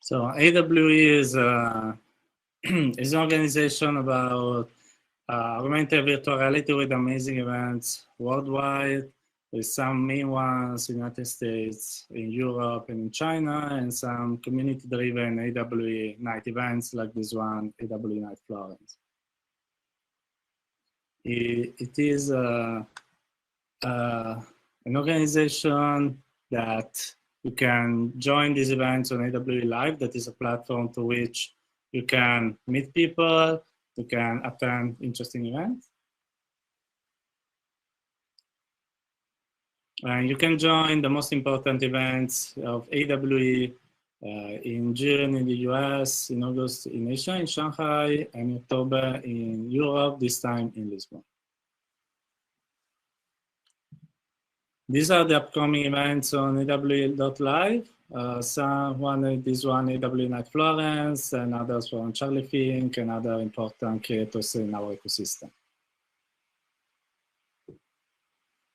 So AWE is is an organization about augmented virtual reality with amazing events worldwide, with some main ones in the United States, in Europe, and in China, and some community-driven AWE night events like this one, AWE Nite Florence. It is an organization that you can join these events on AWE Live. That is a platform to which you can meet people, you can attend interesting events. And you can join the most important events of AWE in June in the US, in August in Asia, in Shanghai, and in October in Europe, this time in Lisbon. These are the upcoming events on AWE.live. This one AWE Nite Florence, and others from Charlie Fink and other important creators in our ecosystem.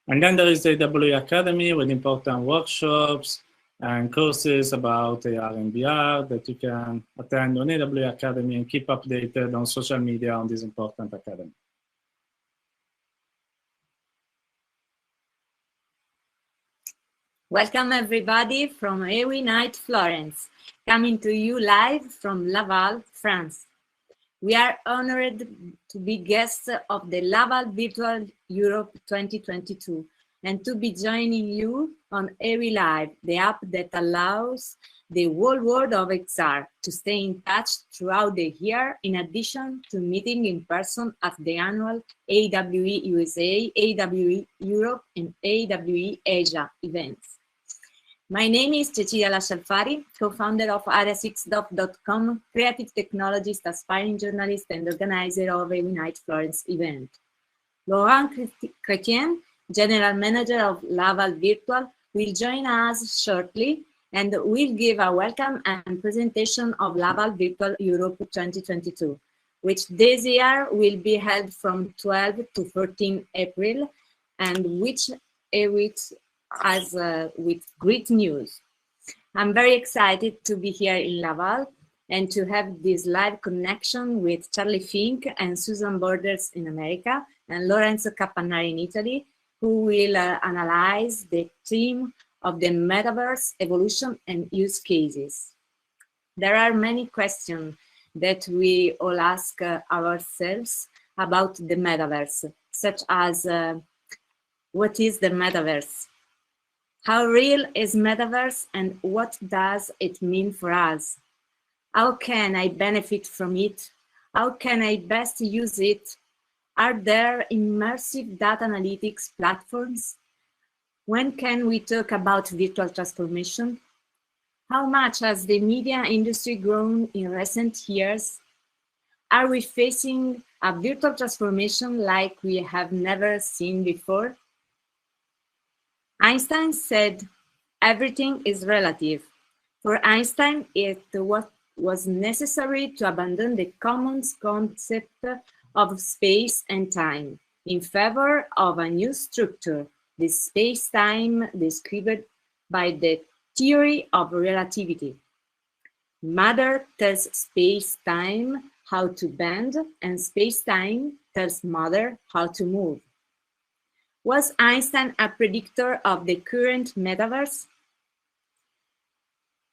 And then there is the AWE Academy with important workshops and courses about AR and VR that you can attend on AWE Academy and keep updated on social media on this important academy. Welcome everybody from AWE Nite Florence, coming to you live from Laval, France. We are honored to be guests of the Laval Virtual Europe 2022 and to be joining you on AWE Live, the app that allows the whole world of XR to stay in touch throughout the year, in addition to meeting in person at the annual AWE USA, AWE Europe, and AWE Asia events. My name is Cecilia Lascialfari, co-founder of area6.com, creative technologist, aspiring journalist, and organizer of AWE Nite Florence event. Laurent Chrétien, general manager of Laval Virtual, will join us shortly and will give a welcome and presentation of Laval Virtual Europe 2022, which this year will be held from 12 to 14 April, and which with great news. I'm very excited to be here in Laval and to have this live connection with Charlie Fink and SUZANNE Borders in America and Lorenzo Cappannari in Italy, who will analyze the theme of the metaverse evolution and use cases. There are many questions that we all ask ourselves about the metaverse, such as what is the metaverse? How real is metaverse and what does it mean for us? How can I benefit from it? How can I best use it? Are there immersive data analytics platforms? When can we talk about virtual transformation? How much has the media industry grown in recent years? Are we facing a virtual transformation like we have never seen before? Einstein said, everything is relative. For Einstein, it was necessary to abandon the common concept of space and time in favor of a new structure, the space-time described by the theory of relativity. Matter tells space-time how to bend, and space-time tells matter how to move. Was Einstein a predictor of the current metaverse?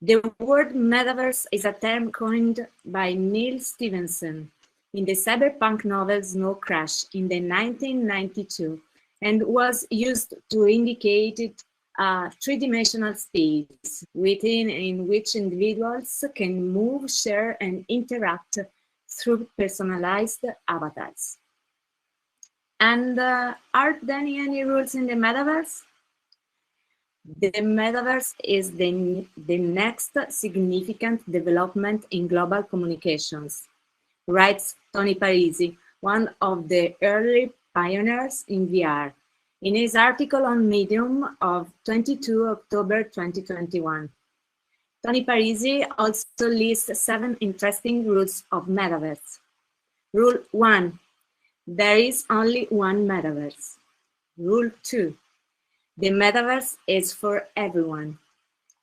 The word metaverse is a term coined by Neil Stephenson in the cyberpunk novel Snow Crash in 1992 and was used to indicate a three-dimensional space in which individuals can move, share, and interact through personalized avatars. And are there any rules in the metaverse? The metaverse is the next significant development in global communications, writes Tony Parisi, one of the early pioneers in VR, in his article on Medium of 22 October 2021. Tony Parisi also lists 7 interesting rules of metaverse. Rule 1. There is only one metaverse. Rule 2. The metaverse is for everyone.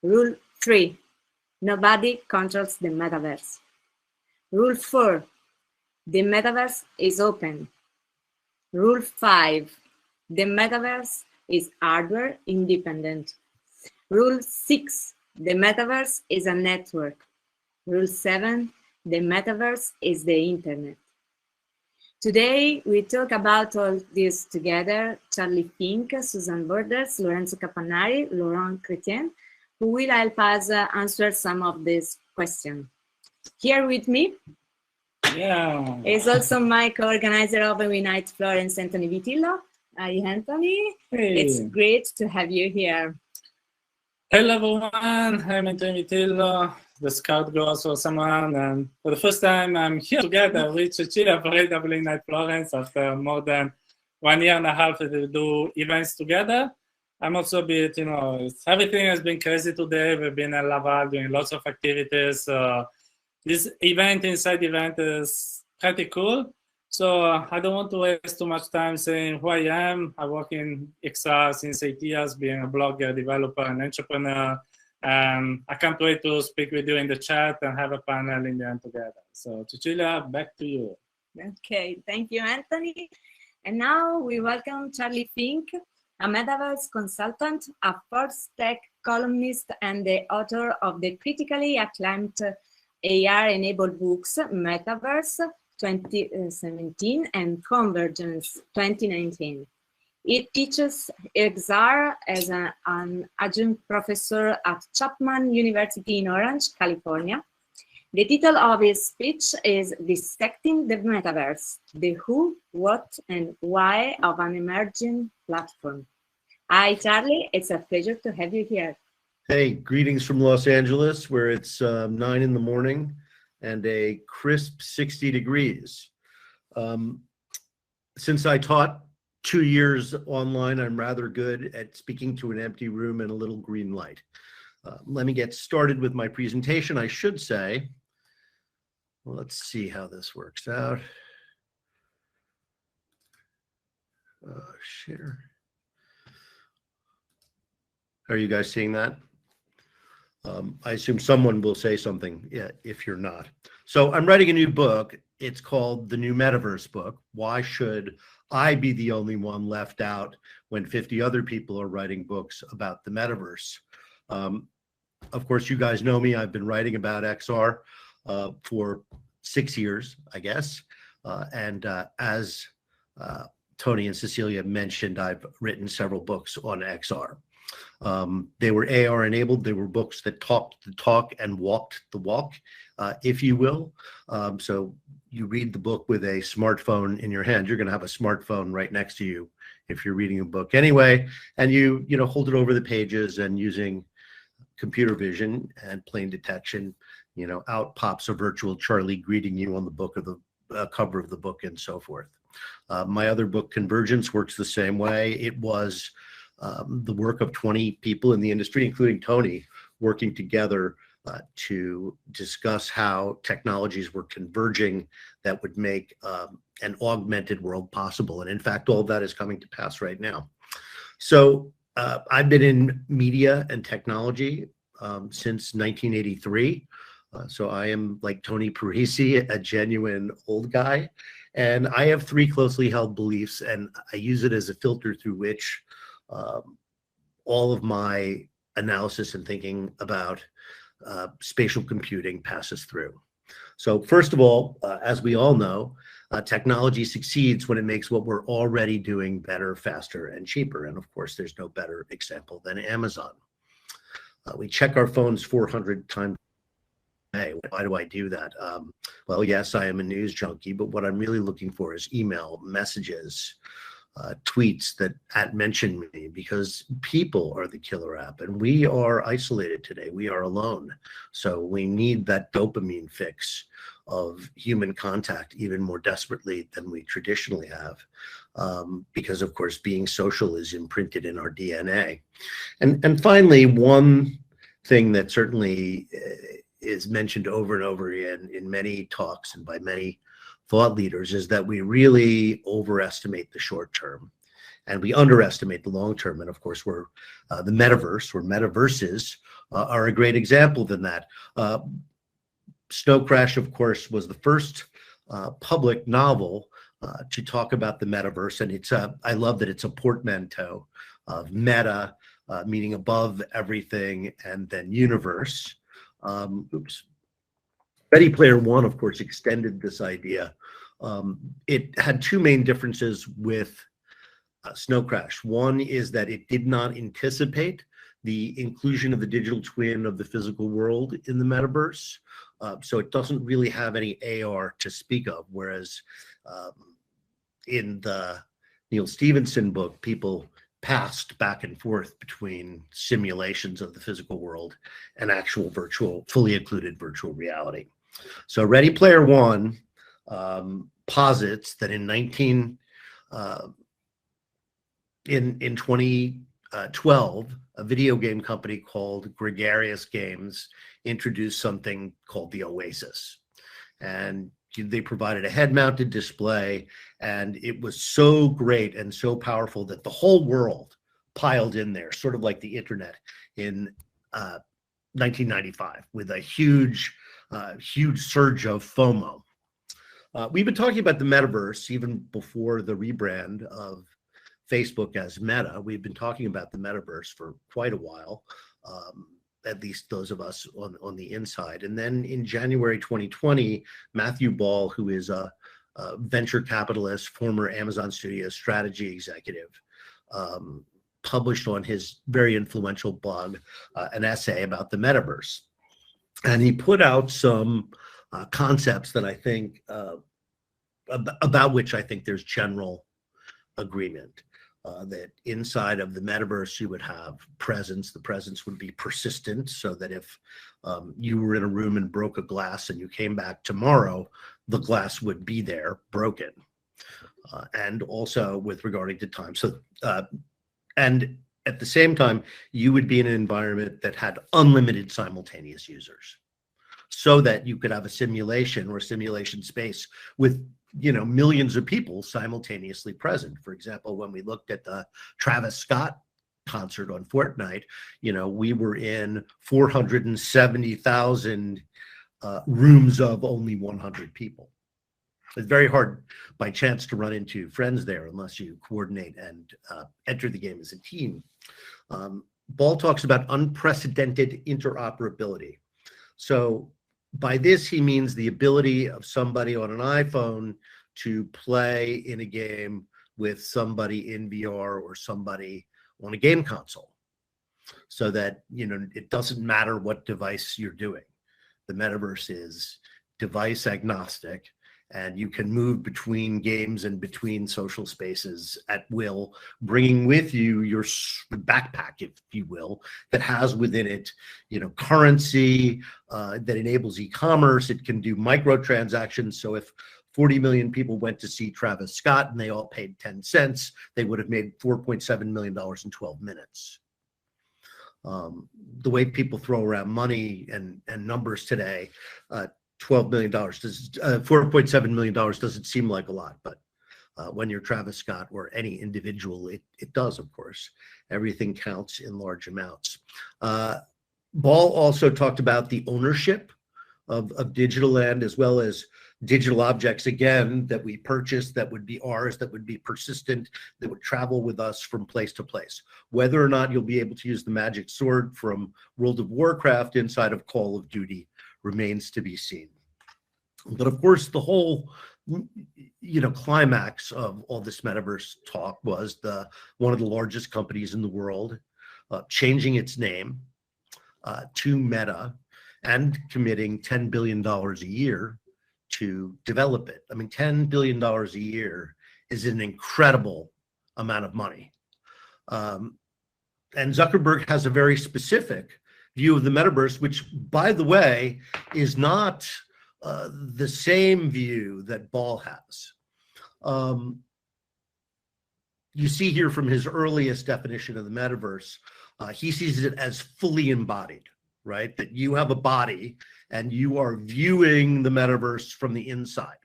Rule 3. Nobody controls the metaverse. Rule 4. The metaverse is open. Rule 5. The metaverse is hardware independent. Rule 6. The metaverse is a network. Rule 7. The metaverse is the internet. Today, we talk about all this together. Charlie Fink, Suzanne Borders, Lorenzo Cappannari, Laurent Chrétien, who will help us answer some of these questions. Here with me is also my co-organizer of Nite Florence, Anthony Vitillo. Hi, Anthony. Hey. It's great to have you here. Hello, everyone. I'm Anthony Vitillo, the scout girl for someone. And for the first time, I'm here together with Cecilia for Nite Florence after more than 1 year and a half to do events together. I'm also a bit, everything has been crazy today. We've been at Laval doing lots of activities. This event inside event is pretty cool. So I don't want to waste too much time saying who I am. I work in XR since 8 years, being a blogger, developer, and entrepreneur. And I can't wait to speak with you in the chat and have a panel in the end together. So Cecilia, back to you. Okay, thank you, Anthony. And now we welcome Charlie Fink, a Metaverse consultant, a Forbes Tech columnist, and the author of the critically acclaimed AR-enabled books, Metaverse 2017 and Convergence 2019. He teaches XR as an adjunct professor at Chapman University in Orange, California. The title of his speech is Dissecting the Metaverse, the who, what, and why of an emerging platform. Hi, Charlie. It's a pleasure to have you here. Hey, greetings from Los Angeles, where it's 9 in the morning and a crisp 60 degrees. Since I taught 2 years online, I'm rather good at speaking to an empty room and a little green light. Let me get started with my presentation. I should say, well, let's see how this works out. Share. Are you guys seeing that? I assume someone will say something if you're not. So I'm writing a new book. It's called The New Metaverse Book. Why should I be the only one left out when 50 other people are writing books about the metaverse? Of course, you guys know me. I've been writing about XR for 6 years, I guess. As Tony and Cecilia mentioned, I've written several books on XR. They were AR enabled. They were books that talked the talk and walked the walk, if you will. So you read the book with a smartphone in your hand. You're going to have a smartphone right next to you if you're reading a book anyway, and you hold it over the pages, and using computer vision and plane detection, out pops a virtual Charlie greeting you on the book of the cover of the book and so forth. My other book, Convergence, works the same way. It was the work of 20 people in the industry, including Tony, working together to discuss how technologies were converging that would make an augmented world possible. And in fact, all of that is coming to pass right now. So I've been in media and technology since 1983. So I am, like Tony Parisi, a genuine old guy. And I have 3 closely held beliefs, and I use it as a filter through which all of my analysis and thinking about spatial computing passes through. So first of all, as we all know, technology succeeds when it makes what we're already doing better, faster, and cheaper. And of course, there's no better example than Amazon. We check our phones 400 times a day. Why do I do that? Well, yes, I am a news junkie, but what I'm really looking for is email, messages, tweets that mention me, because people are the killer app, and we are isolated today. We are alone. So we need that dopamine fix of human contact even more desperately than we traditionally have, because of course being social is imprinted in our DNA. And finally, one thing that certainly is mentioned over and over again in many talks and by many thought leaders is that we really overestimate the short term. and we underestimate the long term. And of course, we're the metaverse or metaverses are a great example than that. Snow Crash, of course, was the first public novel to talk about the metaverse, and it's I love that it's a portmanteau of meta, meaning above everything, and then universe. Ready Player One, of course, extended this idea. It had two main differences with Snow Crash. One is that it did not anticipate the inclusion of the digital twin of the physical world in the metaverse. So it doesn't really have any AR to speak of, whereas in the Neil Stephenson book, people passed back and forth between simulations of the physical world and actual virtual, fully included virtual reality. So Ready Player One posits that in 2012, a video game company called Gregarious Games introduced something called the Oasis. And they provided a head-mounted display, and it was so great and so powerful that the whole world piled in there, sort of like the internet in 1995, with a huge surge of FOMO. We've been talking about the metaverse even before the rebrand of Facebook as Meta. We've been talking about the metaverse for quite a while, at least those of us on the inside. And then in January 2020, Matthew Ball, who is a venture capitalist, former Amazon Studios strategy executive, published on his very influential blog an essay about the metaverse. And he put out some concepts that I think, about which I think there's general agreement. That inside of the metaverse, you would have presence. The presence would be persistent, so that if you were in a room and broke a glass and you came back tomorrow, the glass would be there broken. And also with regarding to time. So, and at the same time, you would be in an environment that had unlimited simultaneous users, so that you could have a simulation or a simulation space with, you know, millions of people simultaneously present. For example, when we looked at the Travis Scott concert on Fortnite, you know, we were in 470,000 rooms of only 100 people. It's very hard by chance to run into friends there unless you coordinate and enter the game as a team. Ball talks about unprecedented interoperability. So by this, he means the ability of somebody on an iPhone to play in a game with somebody in VR or somebody on a game console, so that, you know, it doesn't matter what device you're doing. The metaverse is device agnostic, and you can move between games and between social spaces at will, bringing with you your backpack, if you will, that has within it, you know, currency that enables e-commerce. It can do microtransactions. So if 40 million people went to see Travis Scott and they all paid 10 cents, they would have made $4.7 million in 12 minutes. The way people throw around money and numbers today, $12 million, $4.7 million doesn't seem like a lot, but when you're Travis Scott or any individual, it does, of course. Everything counts in large amounts. Ball also talked about the ownership of digital land, as well as digital objects, again, that we purchase, that would be ours, that would be persistent, that would travel with us from place to place. Whether or not you'll be able to use the magic sword from World of Warcraft inside of Call of Duty remains to be seen. But of course, the whole, you know, climax of all this metaverse talk was one of the largest companies in the world changing its name to Meta and committing $10 billion a year to develop it. I mean, $10 billion a year is an incredible amount of money. And Zuckerberg has a very specific view of the metaverse, which, by the way, is not the same view that Ball has. You see here from his earliest definition of the metaverse, he sees it as fully embodied, right? That you have a body and you are viewing the metaverse from the inside,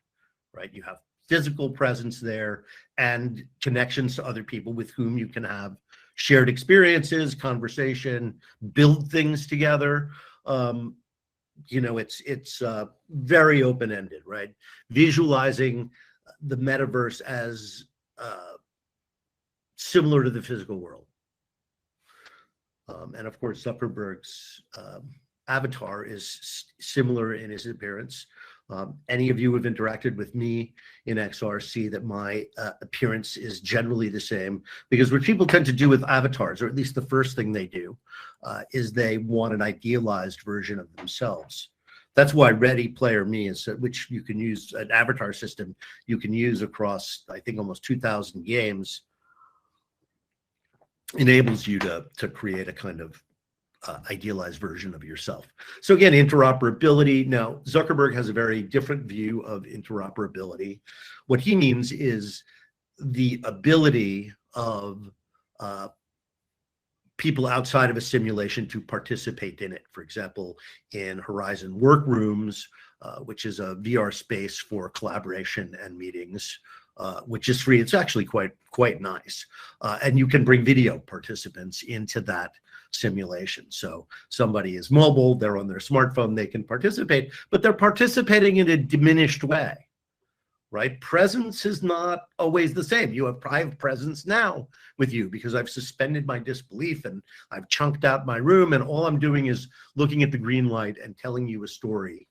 right? You have physical presence there and connections to other people with whom you can have shared experiences, conversation, build things together. You know, it's very open-ended, right? Visualizing the metaverse as similar to the physical world. And of course, Zuckerberg's avatar is similar in his appearance. Any of you who have interacted with me in XR see that my appearance is generally the same, because what people tend to do with avatars, or at least the first thing they do, is they want an idealized version of themselves. That's why Ready Player Me is, which you can use, an avatar system you can use across, I think, almost 2,000 games, enables you to create a kind of idealized version of yourself. So again, interoperability. Now, Zuckerberg has a very different view of interoperability. What he means is the ability of people outside of a simulation to participate in it. For example, in Horizon Workrooms, which is a VR space for collaboration and meetings, which is free. It's actually quite nice. And you can bring video participants into that simulation. So somebody is mobile, they're on their smartphone, they can participate, but they're participating in a diminished way, right? Presence is not always the same. I have presence now with you because I've suspended my disbelief and I've chunked out my room, and all I'm doing is looking at the green light and telling you a story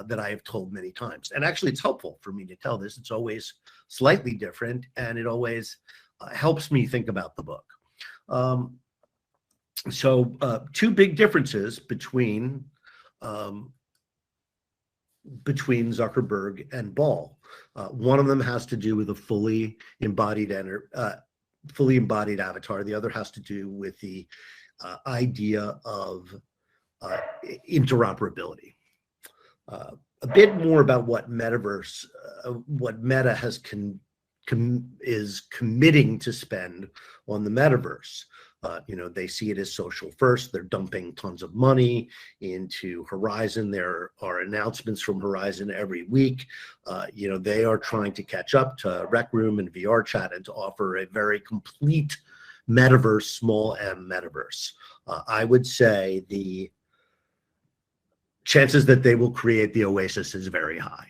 that I have told many times. And actually, it's helpful for me to tell this. It's always slightly different, and it always helps me think about the book. So two big differences between Zuckerberg and Ball. One of them has to do with a fully embodied avatar. The other has to do with the idea of interoperability. A bit more about what Metaverse, what Meta has is committing to spend on the Metaverse. You know, they see it as social first. They're dumping tons of money into Horizon. There are announcements from Horizon every week. You know, they are trying to catch up to Rec Room and VR Chat and to offer a very complete metaverse, small m metaverse. I would say the chances that they will create the Oasis is very high.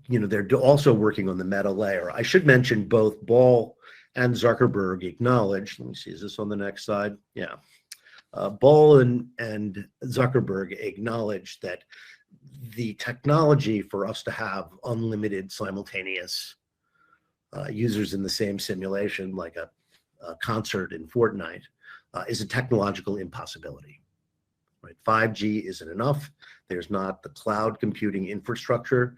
You know, they're also working on the meta layer. I should mention both Ball and Zuckerberg acknowledged, let me see, is this on the next slide? Yeah. Ball and Zuckerberg acknowledged that the technology for us to have unlimited simultaneous users in the same simulation, like a concert in Fortnite, is a technological impossibility. Right? 5G isn't enough. There's not the cloud computing infrastructure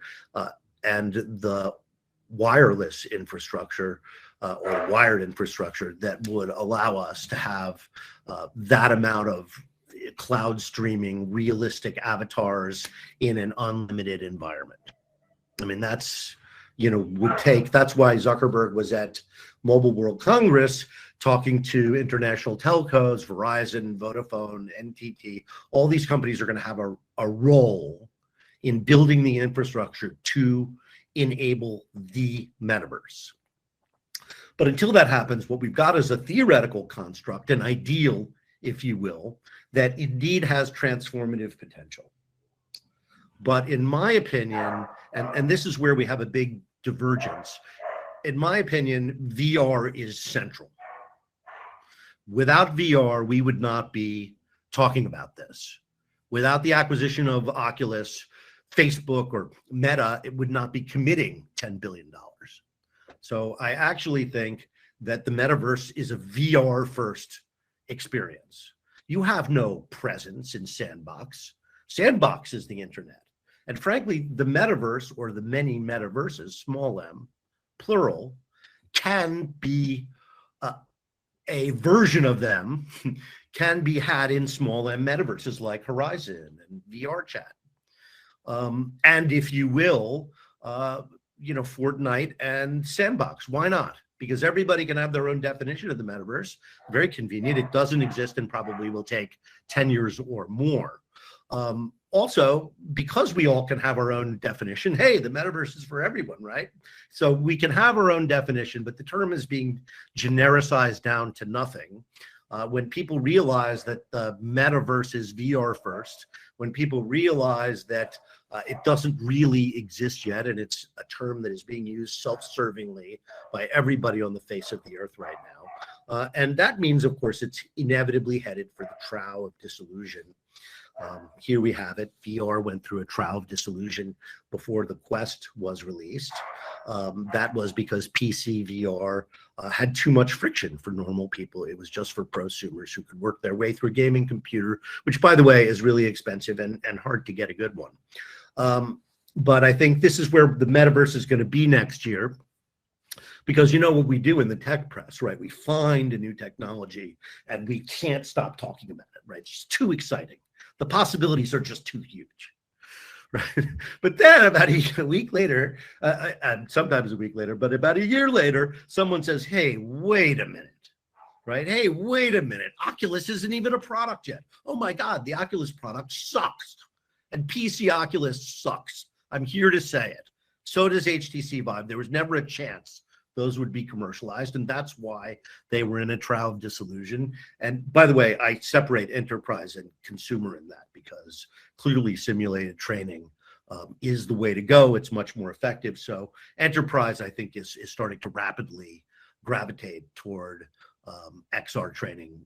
and the wireless infrastructure or wired infrastructure that would allow us to have that amount of cloud streaming, realistic avatars in an unlimited environment. I mean, that's, you know, that's why Zuckerberg was at Mobile World Congress talking to international telcos, Verizon, Vodafone, NTT. All these companies are going to have a role in building the infrastructure to enable the metaverse. But until that happens, what we've got is a theoretical construct, an ideal, if you will, that indeed has transformative potential. But in my opinion, and this is where we have a big divergence, in my opinion, VR is central. Without VR, we would not be talking about this. Without the acquisition of Oculus, Facebook, or Meta, it would not be committing $10 billion. So I actually think that the metaverse is a VR first experience. You have no presence in Sandbox. Sandbox is the internet. And frankly, the metaverse, or the many metaverses, small m, plural, can be a version of them can be had in small m metaverses like Horizon and VR Chat. And if you will, you know, Fortnite and Sandbox. Why not? Because everybody can have their own definition of the metaverse. Very convenient. It doesn't exist and probably will take 10 years or more. Also, because we all can have our own definition, hey, the metaverse is for everyone, right? So we can have our own definition, but the term is being genericized down to nothing. When people realize that the metaverse is VR first, when people realize that it doesn't really exist yet, and it's a term that is being used self-servingly by everybody on the face of the earth right now. And that means, of course, it's inevitably headed for the trough of disillusion. Here we have it. VR went through a trough of disillusion before the Quest was released. That was because PC VR had too much friction for normal people. It was just for prosumers who could work their way through a gaming computer, which, by the way, is really expensive and hard to get a good one. But I think this is where the metaverse is going to be next year. Because you know what we do in the tech press, right? We find a new technology and we can't stop talking about it, right? It's just too exciting. The possibilities are just too huge, right? But then about a week later, and sometimes a week later, but about a year later, someone says, hey, wait a minute, right? Hey, wait a minute. Oculus isn't even a product yet. Oh my God, the Oculus product sucks. And PC Oculus sucks. I'm here to say it. So does HTC Vive. There was never a chance those would be commercialized, and that's why they were in a trough of disillusion. And by the way, I separate enterprise and consumer in that, because clearly simulated training is the way to go. It's much more effective. So enterprise, I think, is starting to rapidly gravitate toward XR training.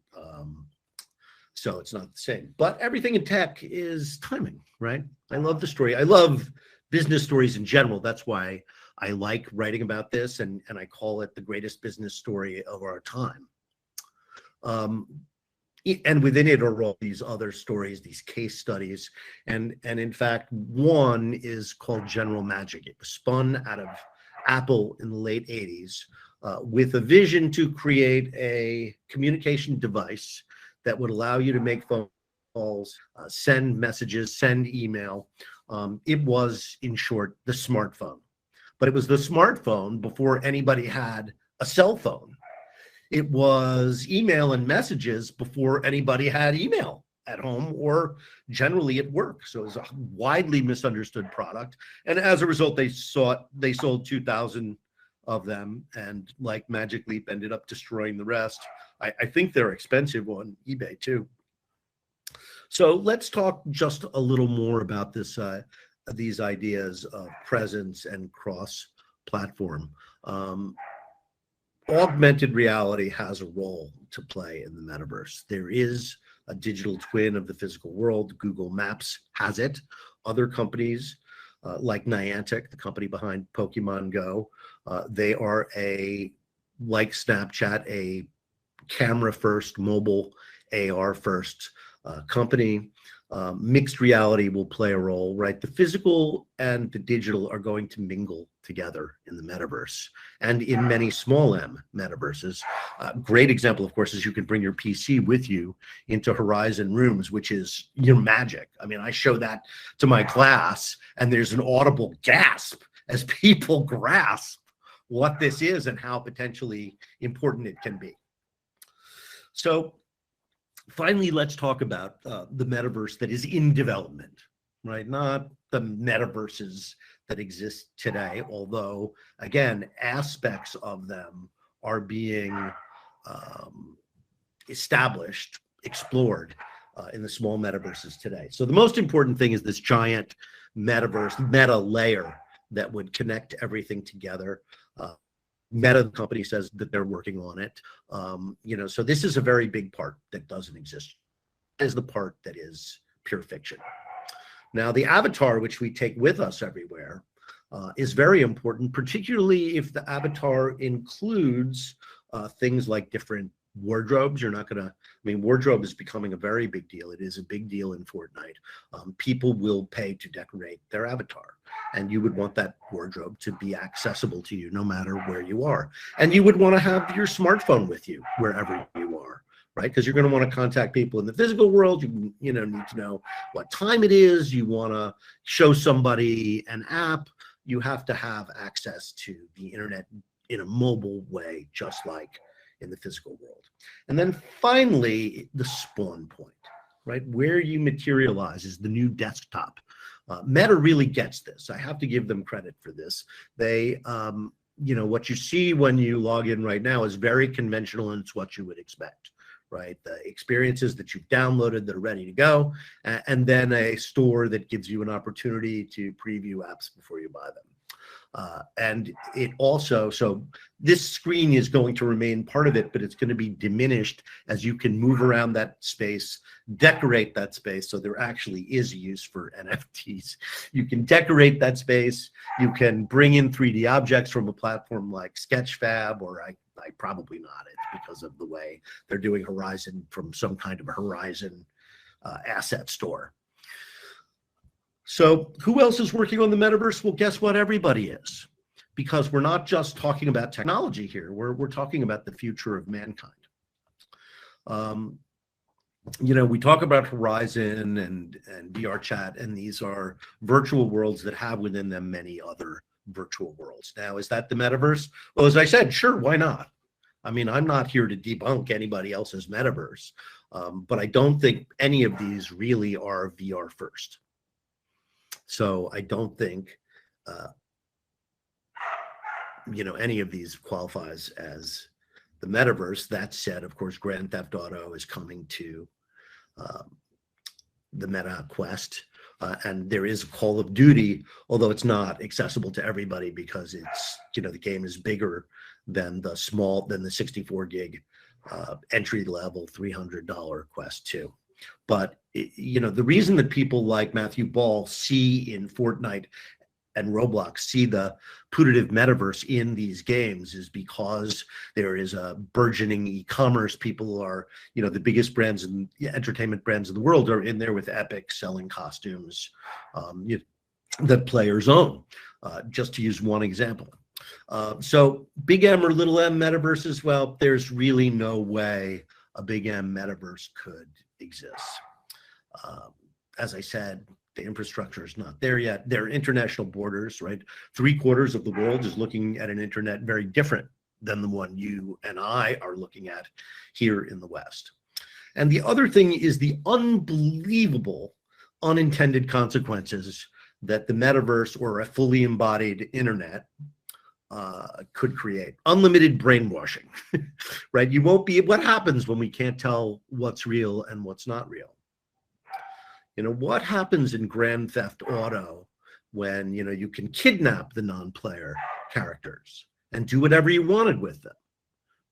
So it's not the same. But everything in tech is timing, right? I love the story. I love business stories in general. That's why I like writing about this, and I call it the greatest business story of our time. And within it are all these other stories, these case studies. And in fact, one is called General Magic. It was spun out of Apple in the late 80s with a vision to create a communication device that would allow you to make phone calls, send messages, send email. It was, in short, the smartphone. But it was the smartphone before anybody had a cell phone. It was email and messages before anybody had email at home or generally at work. So it was a widely misunderstood product. And as a result, they sold 2,000 of them, and like Magic Leap ended up destroying the rest. I think they're expensive on eBay too. So let's talk just a little more about this, these ideas of presence and cross-platform. Augmented reality has a role to play in the metaverse. There is a digital twin of the physical world. Google Maps has it. Other companies like Niantic, the company behind Pokemon Go, they are like Snapchat, a camera-first, mobile AR-first company. Mixed reality will play a role, right? The physical and the digital are going to mingle together in the metaverse and in many small M metaverses. Great example, of course, is you can bring your PC with you into Horizon Rooms, which is magic. I mean, I show that to my class and there's an audible gasp as people grasp what this is and how potentially important it can be. So finally, let's talk about the metaverse that is in development, right? Not the metaverses that exist today, although, again, aspects of them are being established, explored in the small metaverses today. So the most important thing is this giant metaverse, meta layer that would connect everything together. Meta, the company, says that they're working on it. So this is a very big part that doesn't exist. Is the part that is pure fiction. Now, the avatar, which we take with us everywhere, is very important, particularly if the avatar includes things like different wardrobes. You're not going to, wardrobe is becoming a very big deal. It is a big deal in Fortnite. People will pay to decorate their avatar, and you would want that wardrobe to be accessible to you no matter where you are. And you would want to have your smartphone with you wherever you are, right? Because you're going to want to contact people in the physical world. You need to know what time it is. You want to show somebody an app. You have to have access to the internet in a mobile way, just like in the physical world. And then finally, the spawn point, right? Where you materialize is the new desktop. Meta really gets this. I have to give them credit for this. They, you know, what you see when you log in right now is very conventional, and it's what you would expect, right? The experiences that you've downloaded that are ready to go, and then a store that gives you an opportunity to preview apps before you buy them. And it also, so this screen is going to remain part of it, but it's going to be diminished as you can move around that space, decorate that space. So there actually is a use for NFTs. You can decorate that space. You can bring in 3D objects from a platform like Sketchfab, or I probably not. It's because of the way they're doing Horizon from some kind of a Horizon asset store. So who else is working on the metaverse? Well, guess what? Everybody is, because we're not just talking about technology here. We're talking about the future of mankind. You know, we talk about Horizon and VR chat, and these are virtual worlds that have within them many other virtual worlds. Now, is that the metaverse? Well, as I said, sure, why not? I mean, I'm not here to debunk anybody else's metaverse, but I don't think any of these really are VR first. So I don't think, you know, any of these qualifies as the metaverse. That said, of course, Grand Theft Auto is coming to the Meta Quest, and there is Call of Duty, although it's not accessible to everybody because it's, you know, the game is bigger than the 64 gig entry level $300 Quest 2. But, you know, the reason that people like Matthew Ball see in Fortnite and Roblox, see the putative metaverse in these games, is because there is a burgeoning e-commerce. People are, you know, the biggest brands and entertainment brands in the world are in there with Epic selling costumes that players own, just to use one example. So big M or little m metaverses, well, there's really no way a big M metaverse could exist. As I said, the infrastructure is not there yet. There are international borders, right? 3/4 of the world is looking at an internet very different than the one you and I are looking at here in the West. And the other thing is the unbelievable unintended consequences that the metaverse or a fully embodied internet could create. Unlimited brainwashing, right? You won't be, what happens when we can't tell what's real and what's not real? You know, what happens in Grand Theft Auto when, you know, you can kidnap the non-player characters and do whatever you wanted with them,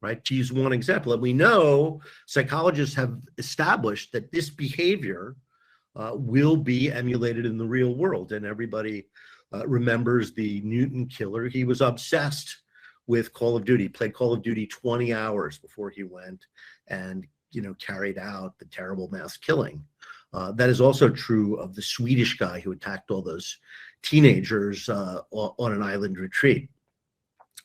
right? To use one example, and we know psychologists have established that this behavior will be emulated in the real world, and everybody remembers the Newton killer. He was obsessed with Call of Duty, played Call of Duty 20 hours before he went and, you know, carried out the terrible mass killing. That is also true of the Swedish guy who attacked all those teenagers on an island retreat.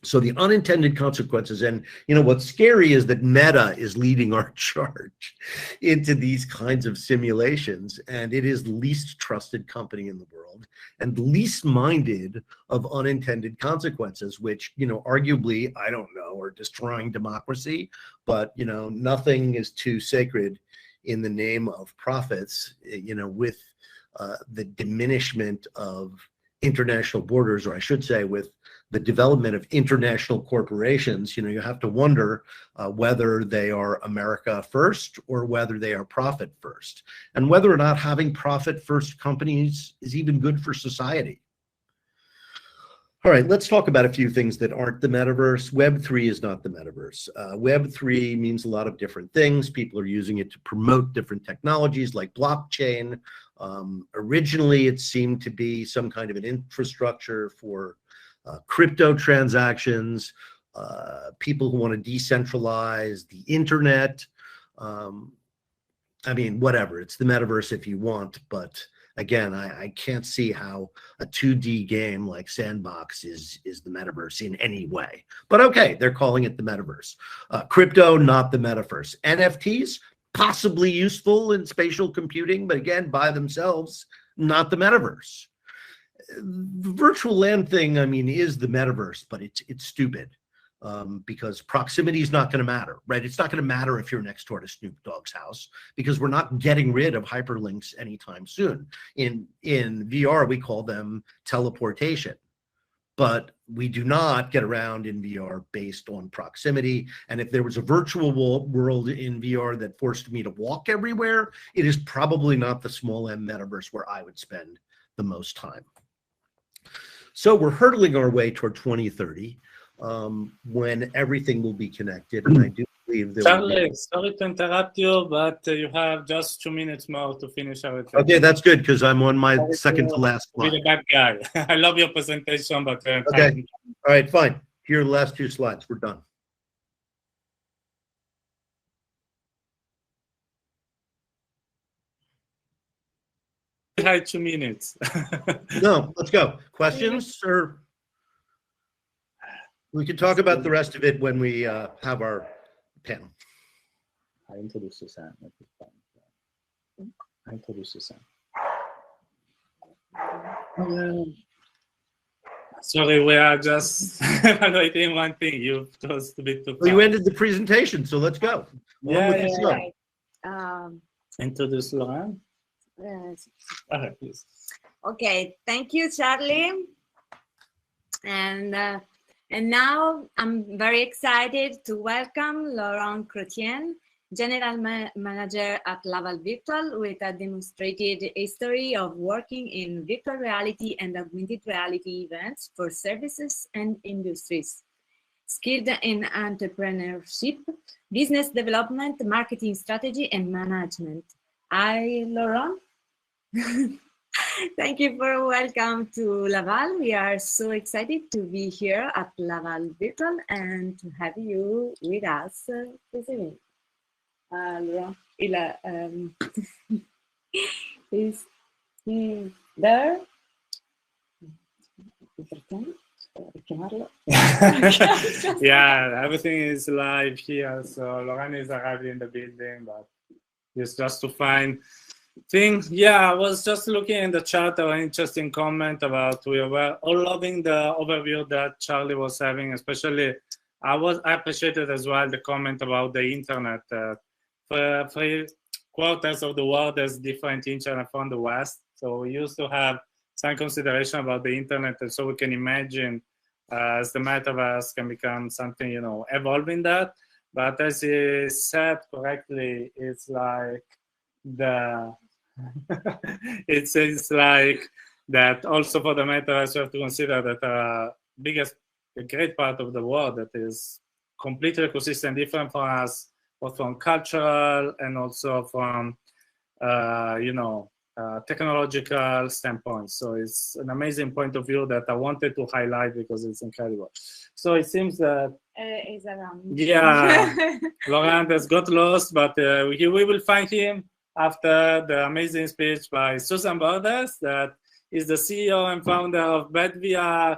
So the unintended consequences, and you know what's scary is that Meta is leading our charge into these kinds of simulations, and it is the least trusted company in the world and least minded of unintended consequences, which, you know, arguably, I don't know, are destroying democracy, but, you know, nothing is too sacred in the name of profits. You know, with the diminishment of international borders, or I should say with the development of international corporations, you know, you have to wonder whether they are America first or whether they are profit first, and whether or not having profit first companies is even good for society. All right, let's talk about a few things that aren't the metaverse. Web3 is not the metaverse. Web3 means a lot of different things. People are using it to promote different technologies like blockchain. Originally, it seemed to be some kind of an infrastructure for crypto transactions, people who want to decentralize the internet. I mean, whatever, it's the metaverse if you want, but again, I can't see how a 2D game like Sandbox is the metaverse in any way. But okay, they're calling it the metaverse. Crypto, not the metaverse. NFTs, possibly useful in spatial computing, but again, by themselves, not the metaverse. The virtual land thing, I mean, is the metaverse, but it's stupid. because proximity is not going to matter, right? It's not going to matter if you're next door to Snoop Dogg's house, because we're not getting rid of hyperlinks anytime soon. In VR, we call them teleportation, but we do not get around in VR based on proximity. And if there was a virtual world in VR that forced me to walk everywhere, it is probably not the small M metaverse where I would spend the most time. So we're hurtling our way toward 2030, when everything will be connected. And I do believe that Charlie, sorry to interrupt you, but you have just 2 minutes more to finish everything. Okay, that's good, because I'm on my second to last slide. Be the bad guy. I love your presentation, but okay. All right, fine. Here are the last 2 slides. We're done. We had 2 minutes. No, let's go. Questions, or we can talk about the rest of it when we have our panel. I introduce Suzanne. I introduce Suzanne. Sorry, we are just evaluating one thing. You chose to be too fast. Well, you ended the presentation, so let's go. Right. Introduce Laurent. Yes. Okay, please. Okay, thank you, Charlie. And now I'm very excited to welcome Laurent Chrétien, General Manager at Laval Virtual, with a demonstrated history of working in virtual reality and augmented reality events for services and industries. Skilled in entrepreneurship, business development, marketing strategy, and management. Hi, Laurent. Thank you for welcome to Laval. We are so excited to be here at Laval Virtual and to have you with us this evening. Laurent, is he there? Yeah, everything is live here. So Laurent is arriving in the building, but it's just to find things. Yeah, I was just looking in the chat, an interesting comment about we were all loving the overview that Charlie was having, especially I appreciated as well the comment about the internet. For 3/4 of the world, there's different internet from the West. So we used to have some consideration about the internet, and so we can imagine as the metaverse can become something, evolving that. But as he said correctly, it's like it's like that also for the metaverse, you have to consider that a great part of the world that is completely ecosystem different from us, both from cultural and also from technological standpoint. So it's an amazing point of view that I wanted to highlight because it's incredible. So it seems that is around. Yeah, Laurent has got lost, but we will find him after the amazing speech by Suzanne Borders, that is the CEO and founder of BadVR,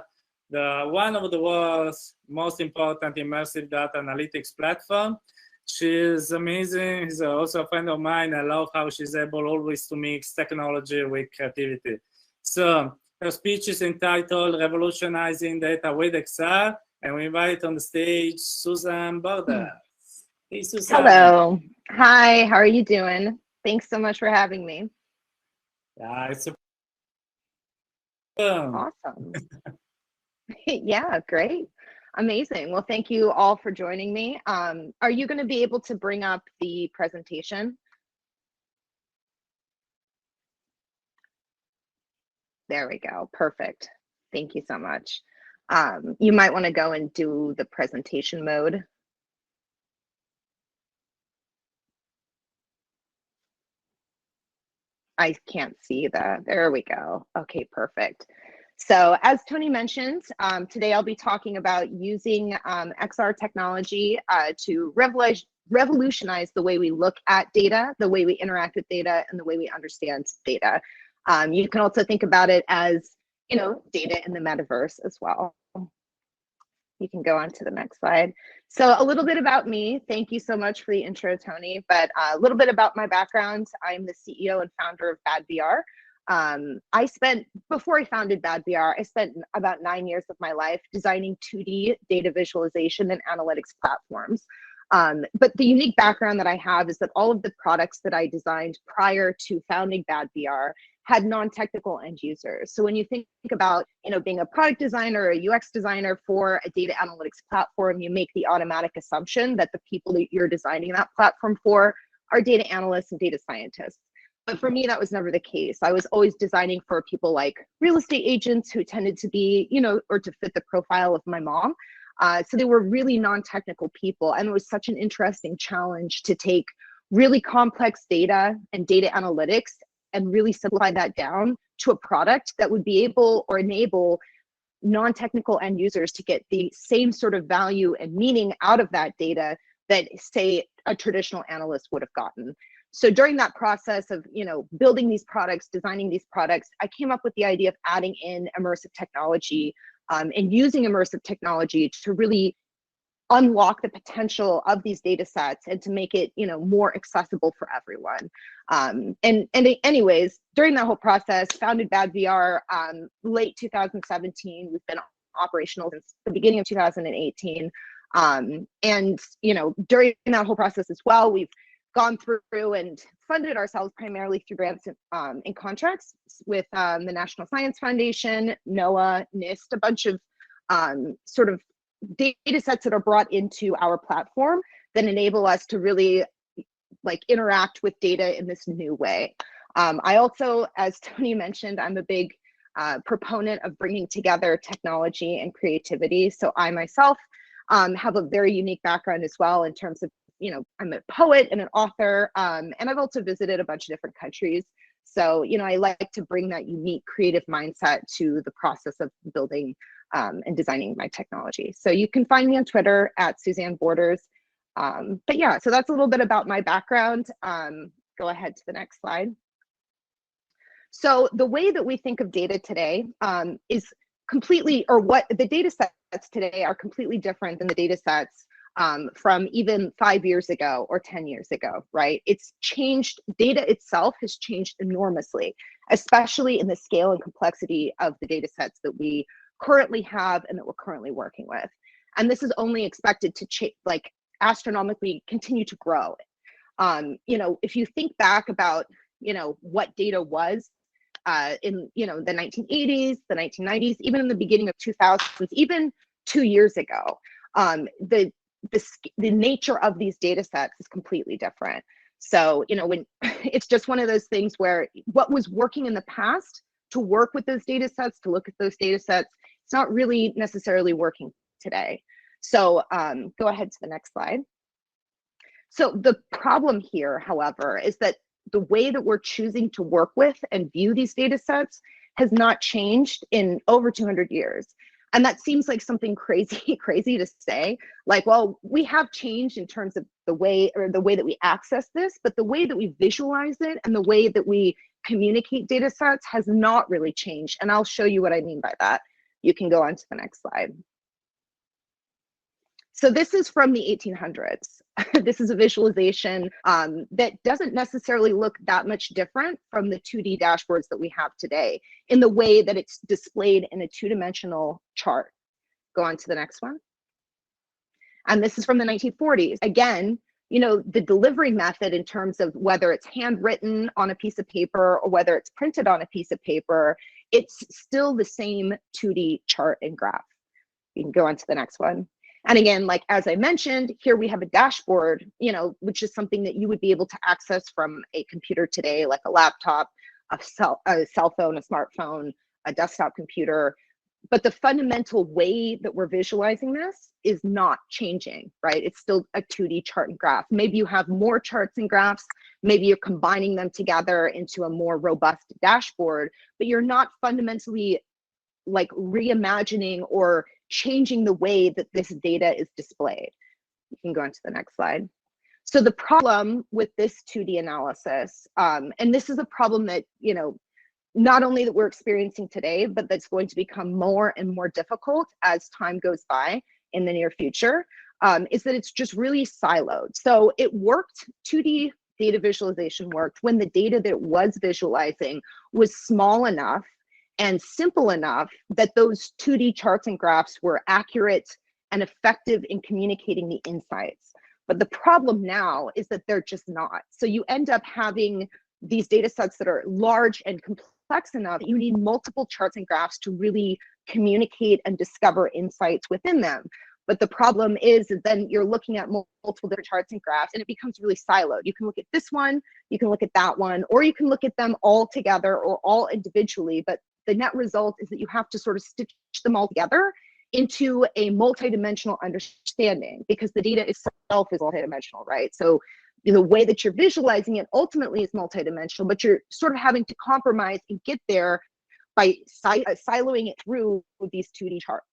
one of the world's most important immersive data analytics platform. She is amazing. She's also a friend of mine. I love how she's able always to mix technology with creativity. So her speech is entitled Revolutionizing Data with XR, and we invite on the stage Suzanne Borders. Hey, Suzanne. Hello. Hi, how are you doing? Thanks so much for having me. Yeah, it's awesome. Yeah, great. Amazing. Well, thank you all for joining me. Are you going to be able to bring up the presentation? There we go. Perfect. Thank you so much. You might want to go and do the presentation mode. I can't see there we go. Okay, perfect. So as Tony mentioned, today I'll be talking about using XR technology to revolutionize the way we look at data, the way we interact with data, and the way we understand data. You can also think about it as, data in the metaverse as well. You can go on to the next slide. So a little bit about me. Thank you so much for the intro, Tony. But a little bit about my background. I'm the CEO and founder of BadVR. I spent, before I founded BadVR, I spent about 9 years of my life designing 2D data visualization and analytics platforms. But the unique background that I have is that all of the products that I designed prior to founding BadVR had non-technical end users. So when you think about, being a product designer or a UX designer for a data analytics platform, you make the automatic assumption that the people that you're designing that platform for are data analysts and data scientists. But for me, that was never the case. I was always designing for people like real estate agents who tended to be, or to fit the profile of my mom. So they were really non-technical people. And it was such an interesting challenge to take really complex data and data analytics and really simplify that down to a product that would be able or enable non-technical end users to get the same sort of value and meaning out of that data that, say, a traditional analyst would have gotten. So during that process of, building these products, designing these products, I came up with the idea of adding in immersive technology and using immersive technology to really unlock the potential of these data sets and to make it, more accessible for everyone. And anyways, during that whole process, founded BadVR late 2017. We've been operational since the beginning of 2018. And, during that whole process as well, we've gone through and funded ourselves primarily through grants and contracts with the National Science Foundation, NOAA, NIST, a bunch of sort of data sets that are brought into our platform that enable us to really interact with data in this new way. I also, as Tony mentioned, I'm a big proponent of bringing together technology and creativity. So I myself have a very unique background as well in terms of, I'm a poet and an author, and I've also visited a bunch of different countries. So, I like to bring that unique creative mindset to the process of building and designing my technology. So you can find me on Twitter at SUZANNE BORDERS. But yeah, so that's a little bit about my background. Go ahead to the next slide. So the way that we think of data today is completely, or what the data sets today are completely different than the data sets from even 5 years ago or 10 years ago, right? It's changed, data itself has changed enormously, especially in the scale and complexity of the data sets that we currently have and that we're currently working with. And this is only expected to astronomically continue to grow. If you think back about, what data was in, the 1980s, the 1990s, even in the beginning of 2000s, even 2 years ago, the nature of these data sets is completely different. So, when it's just one of those things where what was working in the past to work with those data sets, to look at those data sets, it's not really necessarily working today. So go ahead to the next slide. So the problem here, however, is that the way that we're choosing to work with and view these data sets has not changed in over 200 years. And that seems like something crazy to say. Well, we have changed in terms of the way that we access this, but the way that we visualize it and the way that we communicate data sets has not really changed. And I'll show you what I mean by that. You can go on to the next slide. So this is from the 1800s. This is a visualization that doesn't necessarily look that much different from the 2D dashboards that we have today in the way that it's displayed in a two-dimensional chart. Go on to the next one. And this is from the 1940s. Again, the delivery method in terms of whether it's handwritten on a piece of paper or whether it's printed on a piece of paper, it's still the same 2D chart and graph. You can go on to the next one. And again, as I mentioned, here we have a dashboard, which is something that you would be able to access from a computer today, like a laptop, a cell phone, a smartphone, a desktop computer. But the fundamental way that we're visualizing this is not changing, right? It's still a 2D chart and graph. Maybe you have more charts and graphs. Maybe you're combining them together into a more robust dashboard, but you're not fundamentally reimagining or changing the way that this data is displayed. You can go on to the next slide. So the problem with this 2D analysis, and this is a problem that, not only that we're experiencing today, but that's going to become more and more difficult as time goes by in the near future, is that it's just really siloed. So it worked, 2D data visualization worked when the data that it was visualizing was small enough and simple enough that those 2D charts and graphs were accurate and effective in communicating the insights. But the problem now is that they're just not. So you end up having these data sets that are large and complex enough that you need multiple charts and graphs to really communicate and discover insights within them. But the problem is then you're looking at multiple different charts and graphs, and it becomes really siloed. You can look at this one, you can look at that one, or you can look at them all together or all individually. But the net result is that you have to sort of stitch them all together into a multidimensional understanding, because the data itself is multidimensional, right? So the way that you're visualizing it ultimately is multidimensional, but you're sort of having to compromise and get there by siloing it through these 2D charts.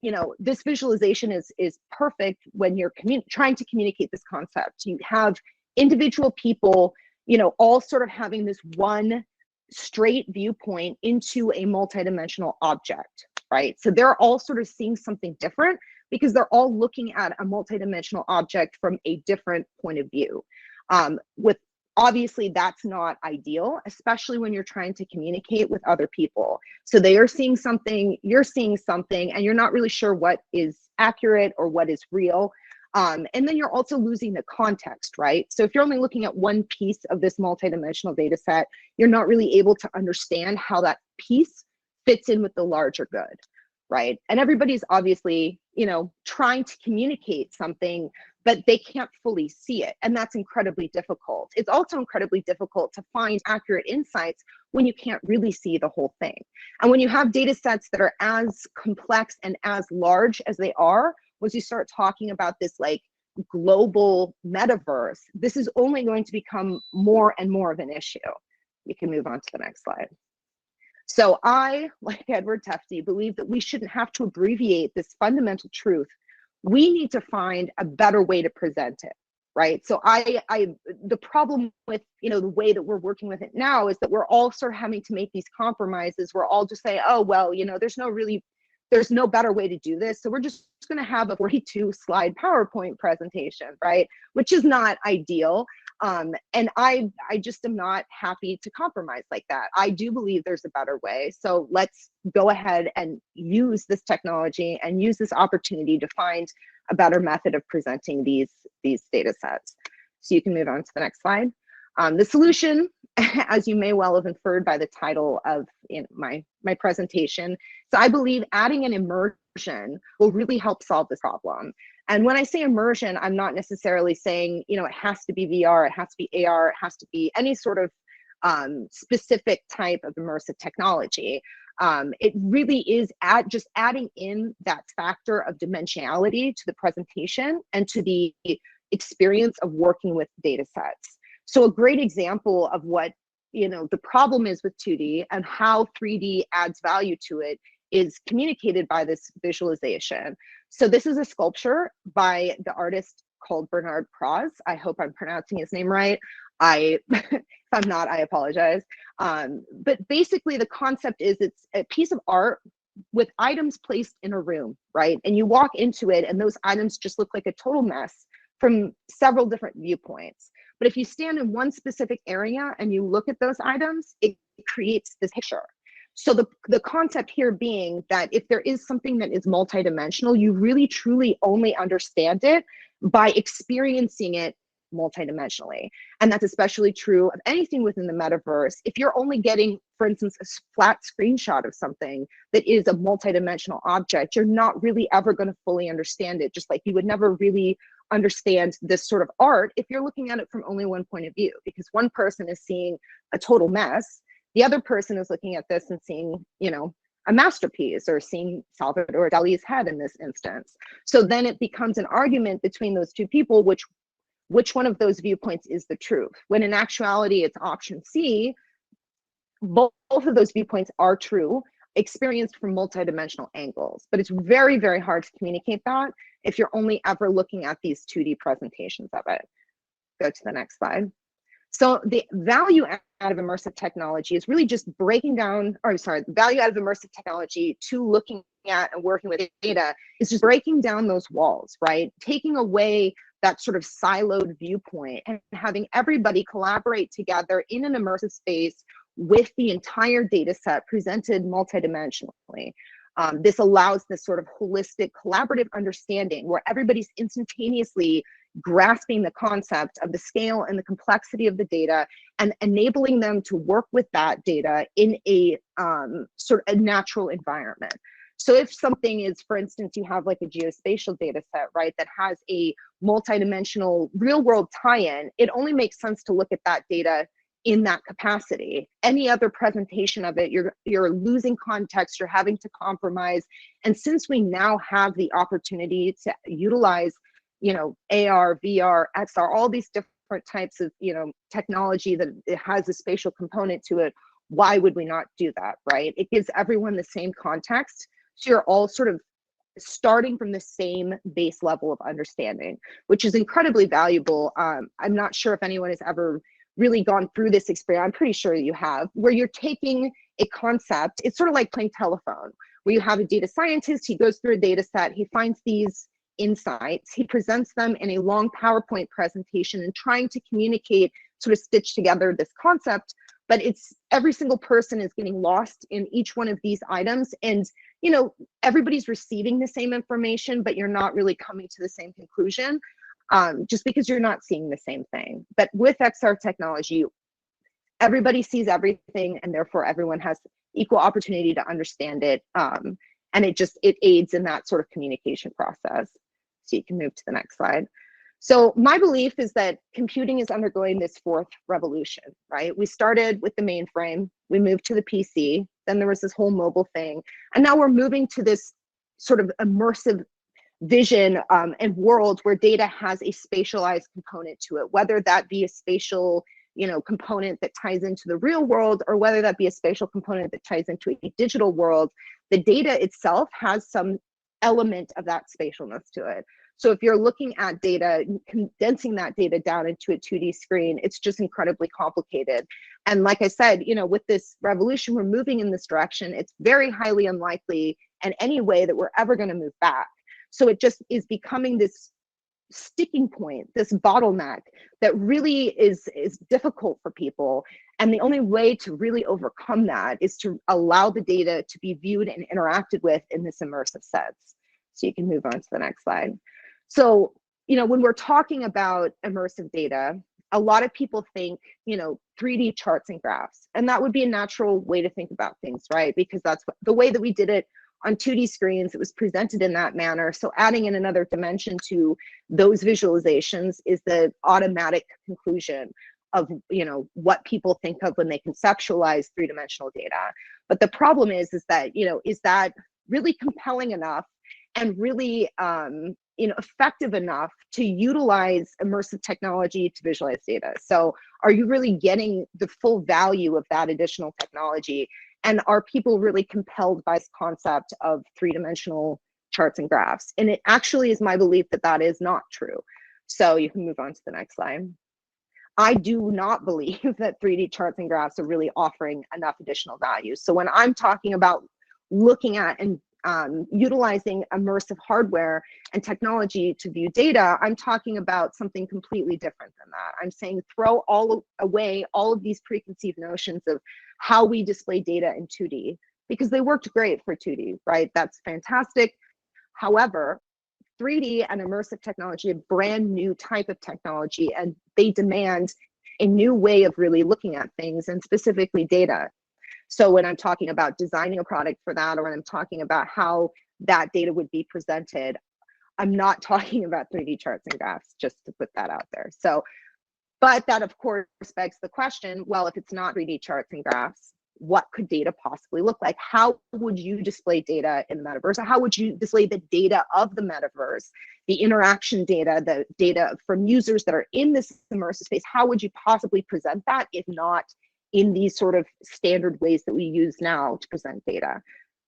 You know, this visualization is perfect when you're trying to communicate this concept. You have individual people, you know, all sort of having this one straight viewpoint into a multidimensional object, right? So they're all sort of seeing something different because they're all looking at a multidimensional object from a different point of view. With obviously that's not ideal, especially when you're trying to communicate with other people. So they are seeing something, you're seeing something, and you're not really sure what is accurate or what is real. And then you're also losing the context, right? So if you're only looking at one piece of this multidimensional data set, you're not really able to understand how that piece fits in with the larger good, right? And everybody's obviously, you know, trying to communicate something, but they can't fully see it. And that's incredibly difficult. It's also incredibly difficult to find accurate insights when you can't really see the whole thing. And when you have data sets that are as complex and as large as they are, once you start talking about this like global metaverse, this is only going to become more and more of an issue. You can move on to the next slide. So I, like Edward Tufte, believe that we shouldn't have to abbreviate this fundamental truth. We need to find a better way to present it, right? So the problem with, you know, the way that we're working with it now is that we're all sort of having to make these compromises. We're all just saying, oh, well, you know, there's no better way to do this. So we're just going to have a 42 slide PowerPoint presentation, right? Which is not ideal. And I just am not happy to compromise like that. I do believe there's a better way. So let's go ahead and use this technology and use this opportunity to find a better method of presenting these data sets. So you can move on to the next slide. The solution, as you may well have inferred by the title of my presentation, so I believe adding an immersion will really help solve this problem. And when I say immersion, I'm not necessarily saying, you know, it has to be VR, it has to be AR, it has to be any sort of specific type of immersive technology. It really is just adding in that factor of dimensionality to the presentation and to the experience of working with data sets. So a great example of what, you know, the problem is with 2D and how 3D adds value to it is communicated by this visualization. So this is a sculpture by the artist called Bernard Praz. I hope I'm pronouncing his name right. If I'm not, I apologize. But basically the concept is it's a piece of art with items placed in a room, right? And you walk into it and those items just look like a total mess from several different viewpoints. But if you stand in one specific area and you look at those items, it creates this picture. So the concept here being that if there is something that is multidimensional, you really truly only understand it by experiencing it multidimensionally. And that's especially true of anything within the metaverse. If you're only getting, for instance, a flat screenshot of something that is a multidimensional object, you're not really ever going to fully understand it, just like you would never really understand this sort of art if you're looking at it from only one point of view, because one person is seeing a total mess, the other person is looking at this and seeing, you know, a masterpiece or seeing Salvador Dali's head in this instance. So then it becomes an argument between those two people, which one of those viewpoints is the truth, when in actuality it's option C. Both of those viewpoints are true, experienced from multidimensional angles, but it's very, very hard to communicate that if you're only ever looking at these 2D presentations of it. Go to the next slide. So the value out of immersive technology is really just breaking down, or sorry, the value out of immersive technology to looking at and working with data is just breaking down those walls, right? Taking away that sort of siloed viewpoint, and having everybody collaborate together in an immersive space with the entire data set presented multidimensionally. This allows this sort of holistic collaborative understanding where everybody's instantaneously grasping the concept of the scale and the complexity of the data and enabling them to work with that data in a sort of a natural environment. So if something is, for instance, you have like a geospatial data set, right, that has a multidimensional real world tie-in, it only makes sense to look at that data in that capacity. Any other presentation of it, you're losing context, you're having to compromise. And since we now have the opportunity to utilize, you know, AR, VR, XR, all these different types of, you know, technology that it has a spatial component to it, why would we not do that, right? It gives everyone the same context. So you're all sort of starting from the same base level of understanding, which is incredibly valuable. I'm not sure if anyone has ever really gone through this experience. I'm pretty sure you have, where you're taking a concept. It's sort of like playing telephone, where you have a data scientist, he goes through a data set, he finds these insights, he presents them in a long PowerPoint presentation and trying to communicate, sort of stitch together this concept, but it's every single person is getting lost in each one of these items. And, you know, everybody's receiving the same information, but you're not really coming to the same conclusion. Just because you're not seeing the same thing. But with XR technology, everybody sees everything, and therefore everyone has equal opportunity to understand it. And it aids in that sort of communication process. So you can move to the next slide. So my belief is that computing is undergoing this fourth revolution, right? We started with the mainframe, we moved to the PC, then there was this whole mobile thing, and now we're moving to this sort of immersive vision and world where data has a spatialized component to it, whether that be a spatial, you know, component that ties into the real world, or whether that be a spatial component that ties into a digital world. The data itself has some element of that spatialness to it. So if you're looking at data, condensing that data down into a 2D screen, it's just incredibly complicated. And like I said, you know, with this revolution, we're moving in this direction. It's very highly unlikely in any way that we're ever going to move back. So it just is becoming this sticking point, this bottleneck that really is difficult for people. And the only way to really overcome that is to allow the data to be viewed and interacted with in this immersive sense. So you can move on to the next slide. So, you know, when we're talking about immersive data, a lot of people think, you know, 3D charts and graphs, and that would be a natural way to think about things, right? Because that's the way that we did it on 2D screens. It was presented in that manner. So adding in another dimension to those visualizations is the automatic conclusion of, you know, what people think of when they conceptualize three-dimensional data. But the problem is that, you know, is that really compelling enough and really, you know, effective enough to utilize immersive technology to visualize data? So are you really getting the full value of that additional technology? And are people really compelled by this concept of three-dimensional charts and graphs? And it actually is my belief that that is not true. So you can move on to the next slide. I do not believe that 3D charts and graphs are really offering enough additional value. So when I'm talking about looking at and utilizing immersive hardware and technology to view data, I'm talking about something completely different than that. I'm saying throw away all of these preconceived notions of how we display data in 2D, because they worked great for 2D, right? That's fantastic. However, 3D and immersive technology, a brand new type of technology, and they demand a new way of really looking at things, and specifically data. So when I'm talking about designing a product for that, or when I'm talking about how that data would be presented, I'm not talking about 3D charts and graphs, just to put that out there. So, but that of course begs the question, well, if it's not 3D charts and graphs, what could data possibly look like? How would you display data in the metaverse? Or how would you display the data of the metaverse, the interaction data, the data from users that are in this immersive space? How would you possibly present that if not in these sort of standard ways that we use now to present data?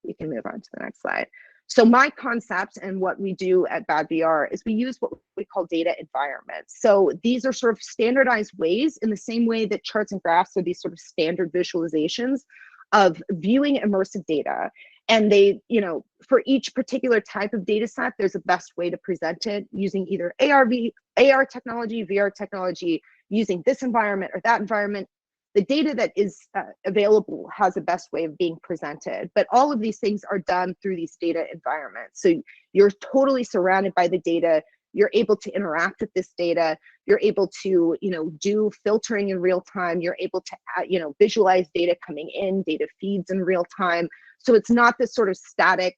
We can move on to the next slide. So my concept and what we do at BadVR is we use what we call data environments. So these are sort of standardized ways, in the same way that charts and graphs are these sort of standard visualizations of viewing immersive data. And they, you know, for each particular type of data set, there's a best way to present it using either AR technology, VR technology, using this environment or that environment. The data that is available has a best way of being presented, but all of these things are done through these data environments. So you're totally surrounded by the data. You're able to interact with this data. You're able to, you know, do filtering in real time. You're able to, you know, visualize data coming in, data feeds in real time. So it's not this sort of static,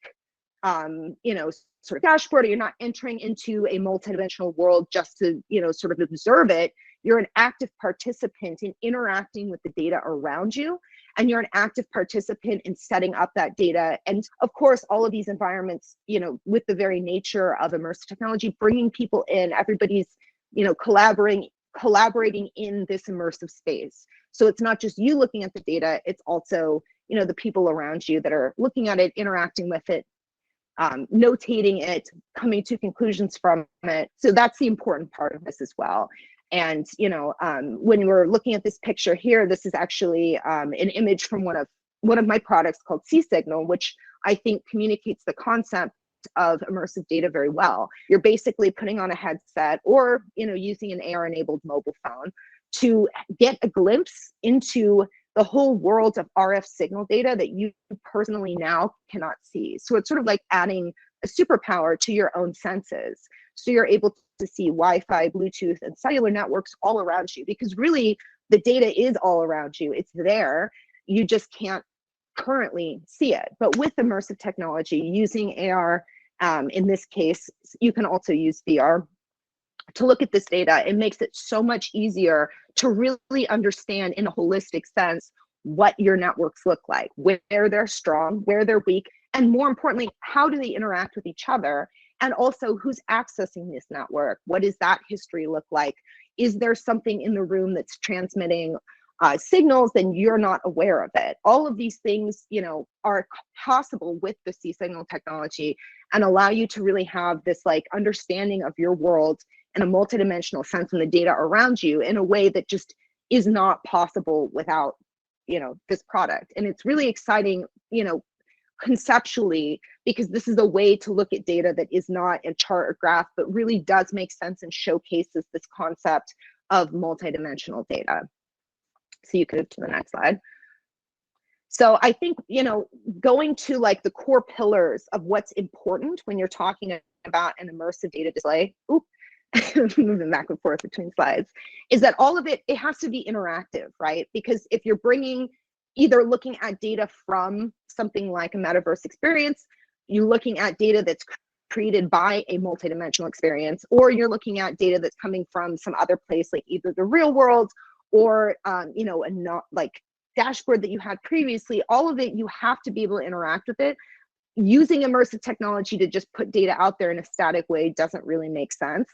you know, sort of dashboard, or you're not entering into a multidimensional world just to, you know, sort of observe it. You're an active participant in interacting with the data around you, and you're an active participant in setting up that data. And of course, all of these environments, you know, with the very nature of immersive technology, bringing people in, everybody's, you know, collaborating in this immersive space. So it's not just you looking at the data, it's also, you know, the people around you that are looking at it, interacting with it, notating it, coming to conclusions from it. So that's the important part of this as well. And, you know, when we're looking at this picture here, this is actually an image from one of my products called C-Signal, which I think communicates the concept of immersive data very well. You're basically putting on a headset or, you know, using an AR-enabled mobile phone to get a glimpse into the whole world of RF signal data that you personally now cannot see. So it's sort of like adding a superpower to your own senses. So you're able to see Wi-Fi, Bluetooth, and cellular networks all around you, because really the data is all around you. It's there. You just can't currently see it. But with immersive technology, using AR, in this case, you can also use VR to look at this data. It makes it so much easier to really understand in a holistic sense what your networks look like, where they're strong, where they're weak, and more importantly, how do they interact with each other? And also, who's accessing this network? What does that history look like? Is there something in the room that's transmitting signals and you're not aware of it? All of these things, you know, are possible with the C-Signal technology and allow you to really have this like understanding of your world in a multidimensional sense and the data around you in a way that just is not possible without, you know, this product. And it's really exciting, you know, conceptually, because this is a way to look at data that is not a chart or graph, but really does make sense and showcases this concept of multidimensional data. So you could go to the next slide. So I think, you know, going to like the core pillars of what's important when you're talking about an immersive data display, moving back and forth between slides, is that all of it has to be interactive, right? Because if you're bringing, either looking at data from something like a metaverse experience, you're looking at data that's created by a multidimensional experience, or you're looking at data that's coming from some other place, like either the real world or, you know, a not like dashboard that you had previously. All of it, you have to be able to interact with it. Using immersive technology to just put data out there in a static way doesn't really make sense.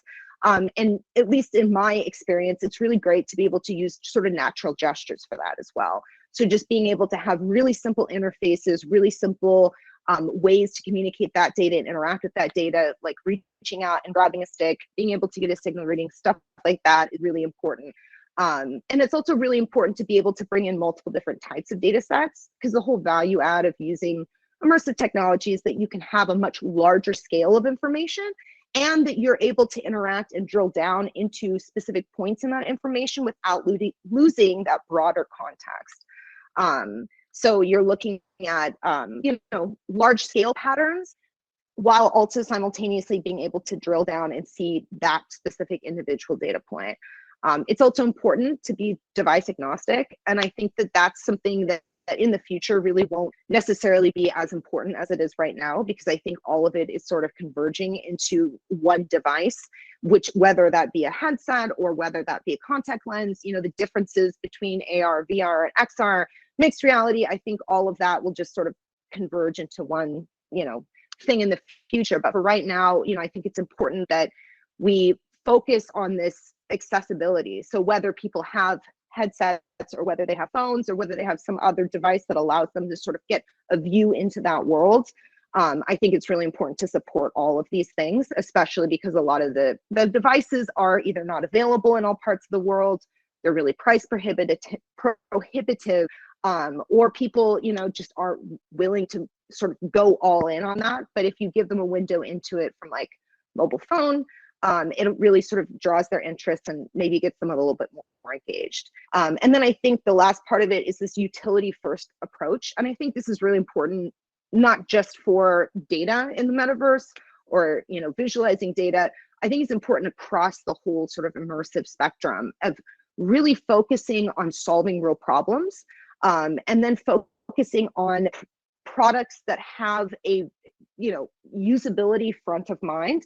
And at least in my experience, it's really great to be able to use sort of natural gestures for that as well. So just being able to have really simple interfaces, really simple ways to communicate that data and interact with that data, like reaching out and grabbing a stick, being able to get a signal reading, stuff like that is really important. And it's also really important to be able to bring in multiple different types of data sets, because the whole value add of using immersive technology is that you can have a much larger scale of information, and that you're able to interact and drill down into specific points in that information without losing that broader context. So you're looking at, you know, large scale patterns, while also simultaneously being able to drill down and see that specific individual data point. It's also important to be device agnostic, and I think that that's something that in the future really won't necessarily be as important as it is right now, because I think all of it is sort of converging into one device, which, whether that be a headset or whether that be a contact lens, you know, the differences between AR, VR, and XR, mixed reality, I think all of that will just sort of converge into one, you know, thing in the future. But for right now, you know, I think it's important that we focus on this accessibility. So whether people have headsets or whether they have phones or whether they have some other device that allows them to sort of get a view into that world, I think it's really important to support all of these things, especially because a lot of the devices are either not available in all parts of the world, they're really price prohibitive, or people, you know, just aren't willing to sort of go all in on that. But if you give them a window into it from like mobile phone, it really sort of draws their interest and maybe gets them a little bit more engaged. And then I think the last part of it is this utility first approach. And I think this is really important, not just for data in the metaverse or, you know, visualizing data. I think it's important across the whole sort of immersive spectrum of really focusing on solving real problems, and then focusing on products that have a, you know, usability front of mind.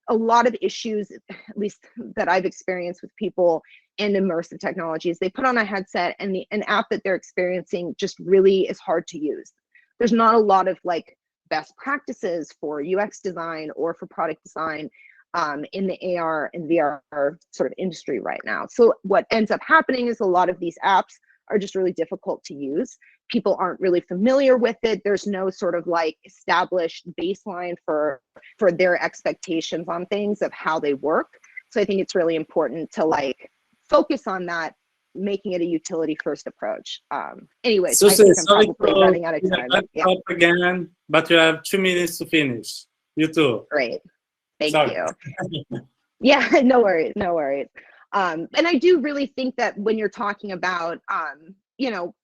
A lot of issues, at least that I've experienced with people in immersive technologies, they put on a headset and an app that they're experiencing just really is hard to use. There's not a lot of like best practices for UX design or for product design in the AR and VR sort of industry right now. So what ends up happening is a lot of these apps are just really difficult to use. People aren't really familiar with it. There's no sort of like established baseline for their expectations on things of how they work. So I think it's really important to like focus on that, making it a utility first approach. Anyways, So, I think sorry I'm probably running out of time. Yeah. Again, but you have 2 minutes to finish. You too. Great. Thank Sorry. you. Yeah, no worries, no worries. And I do really think that when you're talking about, you know,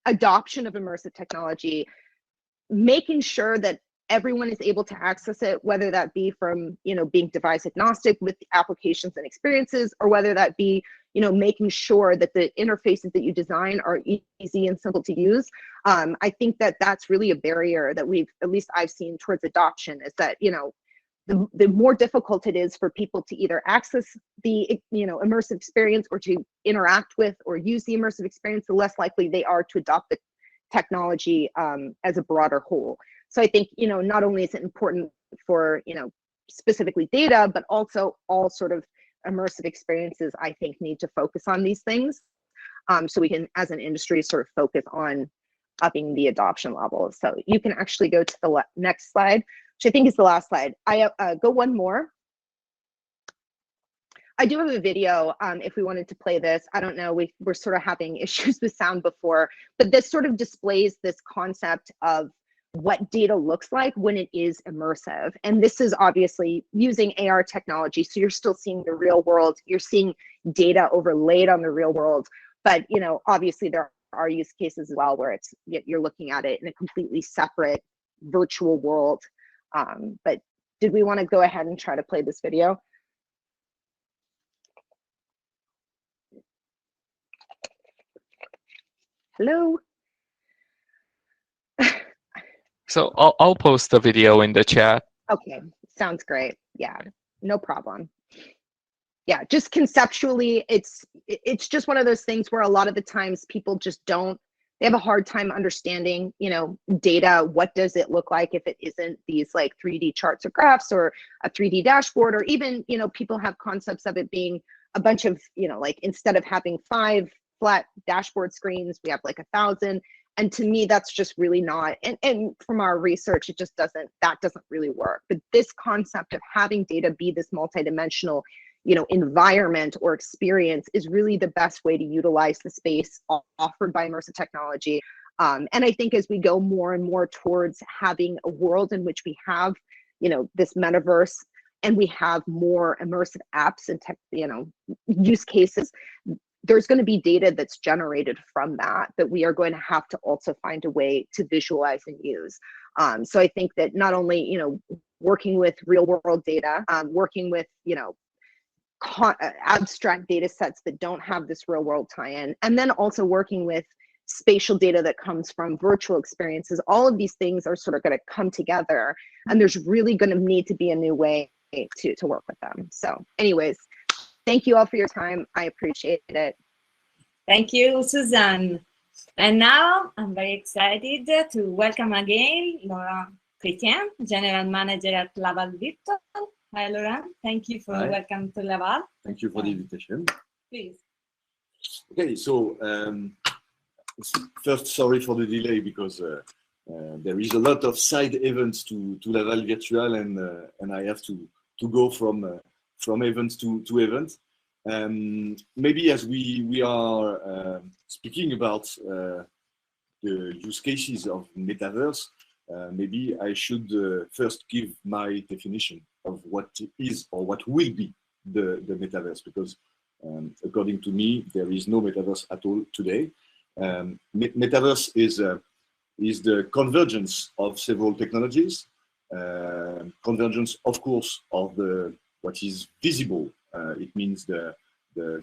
adoption of immersive technology, making sure that everyone is able to access it, whether that be from, you know, being device agnostic with applications and experiences, or whether that be, you know, making sure that the interfaces that you design are easy and simple to use. I think that that's really a barrier that at least I've seen towards adoption, is that, you know, the more difficult it is for people to either access the, you know, immersive experience or to interact with or use the immersive experience, the less likely they are to adopt the technology as a broader whole. So I think, you know, not only is it important for, you know, specifically data, but also all sort of immersive experiences, I think, need to focus on these things. So we can, as an industry, sort of focus on upping the adoption level. So you can actually go to the next slide, which I think is the last slide. I go one more. I do have a video if we wanted to play this. I don't know, we're sort of having issues with sound before, but this sort of displays this concept of what data looks like when it is immersive. And this is obviously using AR technology. So you're still seeing the real world, you're seeing data overlaid on the real world. But, you know, obviously there are use cases as well where it's, you're looking at it in a completely separate virtual world. But did we want to go ahead and try to play this video? Hello? So I'll post the video in the chat. Okay, sounds great. Yeah, no problem. Yeah, just conceptually, it's just one of those things where a lot of the times people just don't, they have a hard time understanding, you know, data. What does it look like if it isn't these like 3D charts or graphs or a 3D dashboard, or even, you know, people have concepts of it being a bunch of, you know, like instead of having 5 flat dashboard screens, we have like 1,000. And to me, that's just really not, and from our research, it just doesn't, that doesn't really work. But this concept of having data be this multidimensional, you know, environment or experience is really the best way to utilize the space offered by immersive technology. And I think as we go more and more towards having a world in which we have, you know, this metaverse, and we have more immersive apps and tech, you know, use cases, there's going to be data that's generated from that we are going to have to also find a way to visualize and use. So I think that not only, you know, working with real world data, working with, you know, abstract data sets that don't have this real world tie-in, and then also working with spatial data that comes from virtual experiences, all of these things are sort of going to come together, and there's really going to need to be a new way to work with them. So anyways, thank you all for your time. I appreciate it. Thank you, Suzanne. And now I'm very excited to welcome again Laurent Chrétien, General Manager at Laval Virtual. Hi, Laurent. Thank you for welcome to Laval. Thank you for the invitation. Please. Okay, so first, sorry for the delay because there is a lot of side events to Laval Virtual, and I have to go from events to events. Maybe as we are speaking about the use cases of metaverse, maybe I should first give my definition of what is or what will be the metaverse, because according to me, there is no metaverse at all today. Metaverse is the convergence of several technologies, convergence, of course, of what is visible. It means the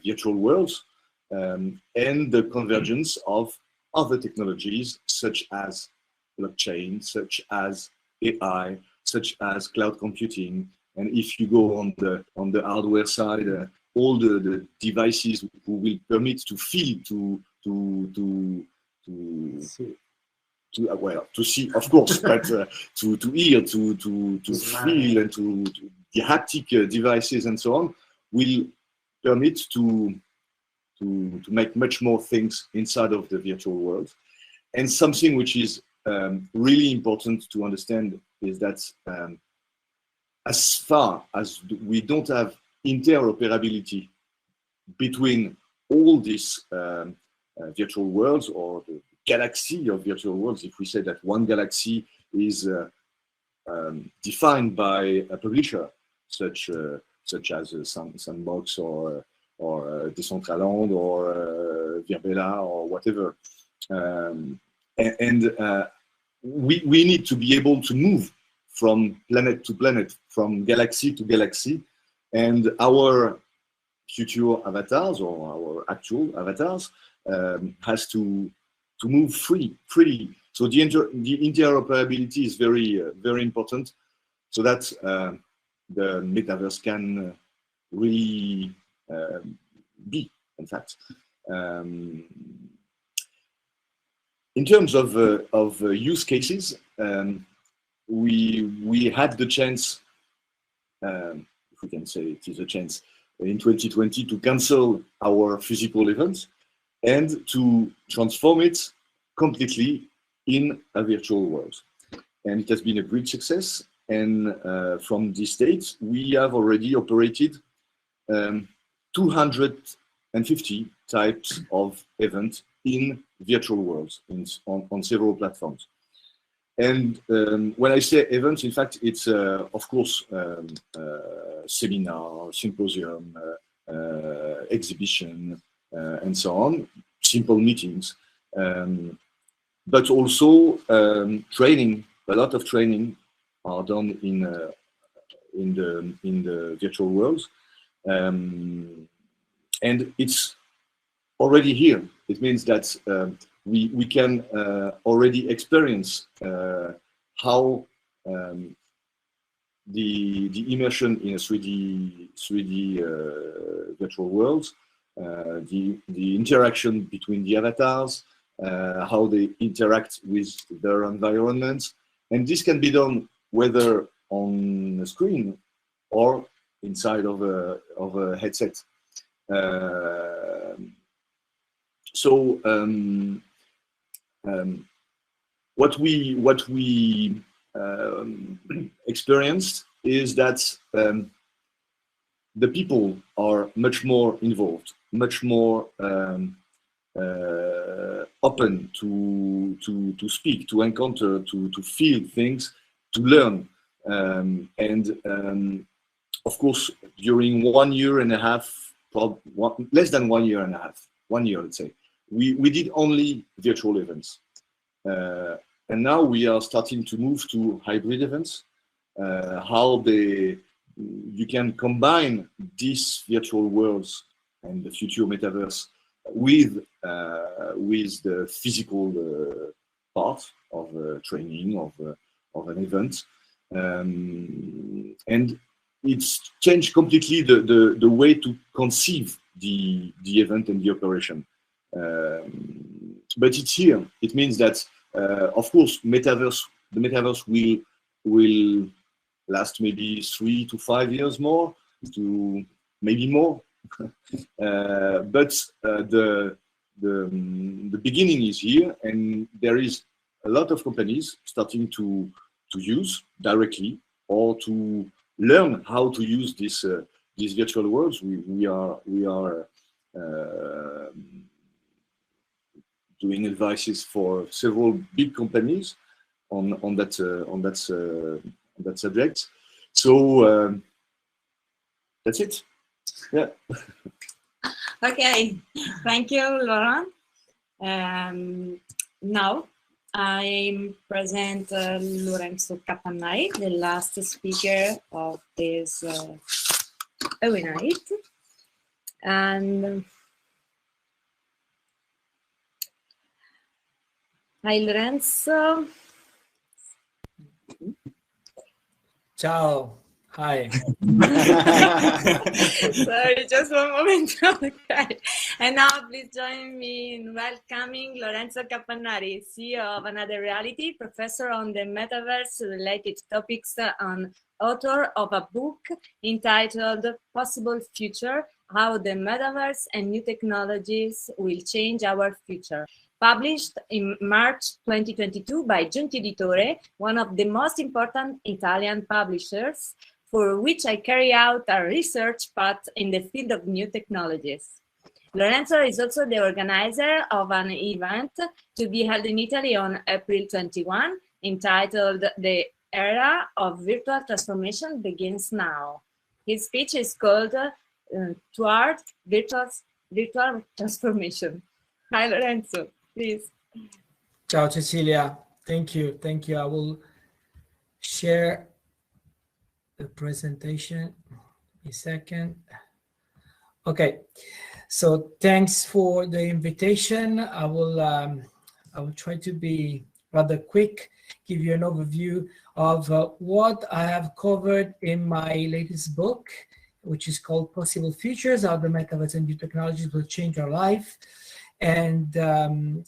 virtual worlds, and the convergence of other technologies such as blockchain, such as AI, such as cloud computing. And if you go on the hardware side, all the devices who will permit to feel, to see, of course, but to hear, to feel, and to the haptic devices and so on, will permit to make much more things inside of the virtual world. And something which is really important to understand is that as far as we don't have interoperability between all these virtual worlds, or the galaxy of virtual worlds, if we say that one galaxy is defined by a publisher, such as Sandbox or Decentraland or Virbela or whatever, we need to be able to move from planet to planet, from galaxy to galaxy, and our future avatars or our actual avatars has to move freely. So the interoperability is very important, so that the metaverse can really be, in fact. In terms of use cases, we had the chance, if we can say it is a chance, in 2020 to cancel our physical events and to transform it completely in a virtual world. And it has been a great success. And from this date, we have already operated 250 types of events in virtual worlds on several platforms. And when I say events, in fact, it's of course seminar, symposium, exhibition, and so on, simple meetings, but also training. A lot of training are done in the virtual worlds, and it's already here. It means that we can already experience how the immersion in a 3D virtual world, the interaction between the avatars, how they interact with their environment, and this can be done whether on a screen or inside of a headset. What we experienced is that the people are much more involved, much more open to speak, to encounter, to feel things, to learn, and of course during 1 year and a half, less than 1 year and a half, 1 year, let's say, we did only virtual events. And now we are starting to move to hybrid events, how you can combine these virtual worlds and the future metaverse with the physical part of training, of an event. And it's changed completely the way to conceive the event and the operation. But it's here. It means that, of course, the metaverse will last maybe 3 to 5 years more, to maybe more. But the beginning is here, and there is a lot of companies starting to use directly or to learn how to use these virtual worlds. We are doing advices for several big companies on that subject. So that's it. Yeah. Okay, thank you, Laurent. Now I present Lorenzo Cappannari, the last speaker of this night. And hi, Lorenzo. Ciao. Hi. Sorry, just one moment. Okay. And now please join me in welcoming Lorenzo Cappannari, CEO of AnotheReality, professor on the metaverse-related topics, and author of a book entitled Possible Future: How the Metaverse and New Technologies Will Change Our Future, published in March 2022 by Giunti Editore, one of the most important Italian publishers, for which I carry out a research path in the field of new technologies. Lorenzo is also the organizer of an event to be held in Italy on April 21, entitled The Era of Virtual Transformation Begins Now. His speech is called Toward Virtual Transformation. Hi, Lorenzo, please. Ciao, Cecilia. Thank you. Thank you. I will share the presentation in a second. Okay, so thanks for the invitation. I will try to be rather quick, give you an overview of what I have covered in my latest book, which is called Possible Futures: How the Metaverse and New Technologies Will Change Our Life. And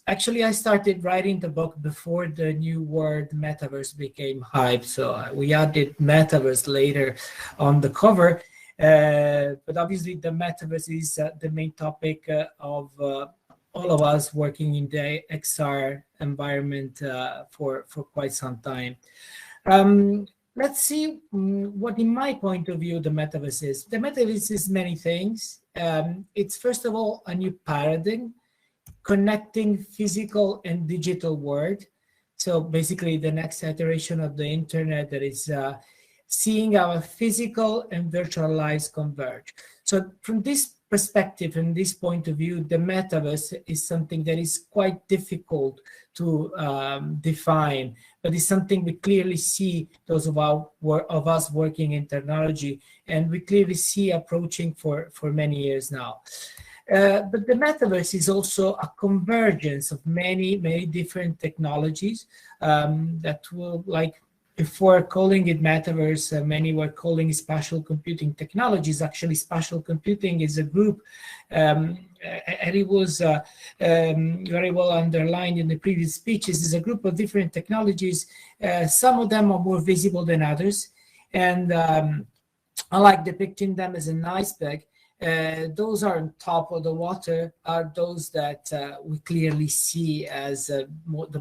actually, I started writing the book before the new word metaverse became hype. So we added metaverse later on the cover. But obviously, the metaverse is the main topic of all of us working in the XR environment for quite some time. Let's see what, in my point of view, the metaverse is. The metaverse is many things. It's, first of all, a new paradigm connecting physical and digital world. So basically the next iteration of the internet that is seeing our physical and virtual lives converge. So from this perspective and this point of view, the metaverse is something that is quite difficult to define, but it's something we clearly see, those of us working in technology, and we clearly see approaching for many years now. But the metaverse is also a convergence of many different technologies that will, like before calling it metaverse, many were calling it spatial computing technologies. Actually, spatial computing is a group, and it was very well underlined in the previous speeches, is a group of different technologies. Some of them are more visible than others, and I like depicting them as an iceberg. Those are on top of the water are those that we clearly see as the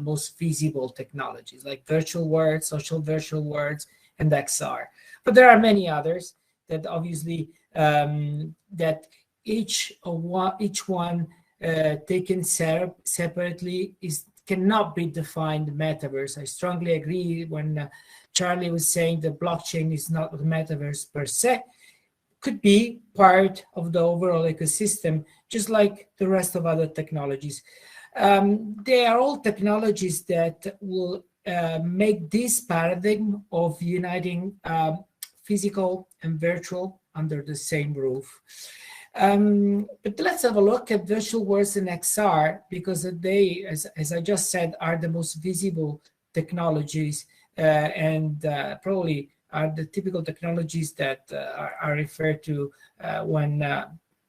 most visible technologies, like virtual worlds, social virtual worlds, and XR. But there are many others that obviously that each one taken separately cannot be defined metaverse. I strongly agree when Charlie was saying the blockchain is not the metaverse per se. Could be part of the overall ecosystem, just like the rest of other technologies. They are all technologies that will make this paradigm of uniting physical and virtual under the same roof. But let's have a look at virtual worlds and XR, because they, as I just said, are the most visible technologies and probably are the typical technologies that are referred to when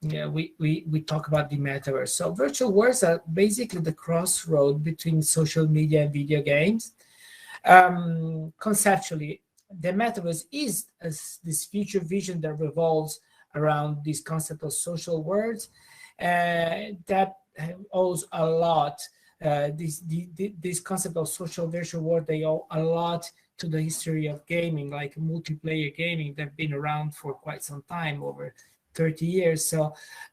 we talk about the metaverse. So virtual worlds are basically the crossroad between social media and video games. Conceptually, the metaverse is this future vision that revolves around this concept of social worlds that owes a lot. This concept of social virtual world, they owe a lot to the history of gaming, like multiplayer gaming that have been around for quite some time, over 30 years. So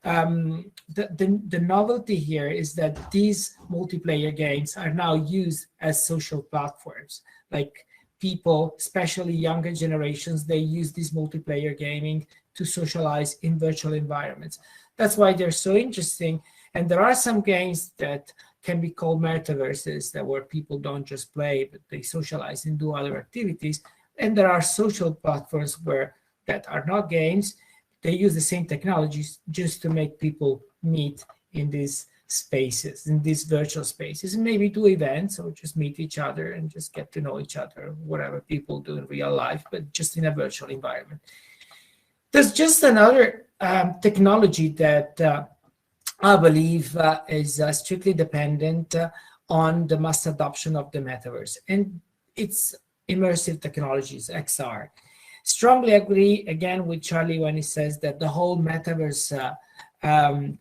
the novelty here is that these multiplayer games are now used as social platforms. Like people, especially younger generations, they use this multiplayer gaming to socialize in virtual environments. That's why they're so interesting. And there are some games that can be called metaverses, that where people don't just play, but they socialize and do other activities. And there are social platforms that are not games. They use the same technologies just to make people meet in these spaces, in these virtual spaces, and maybe do events or just meet each other and just get to know each other, whatever people do in real life, but just in a virtual environment. There's just another technology that I believe is strictly dependent on the mass adoption of the metaverse, and it's immersive technologies, XR. Strongly agree again with Charlie when he says that the whole metaverse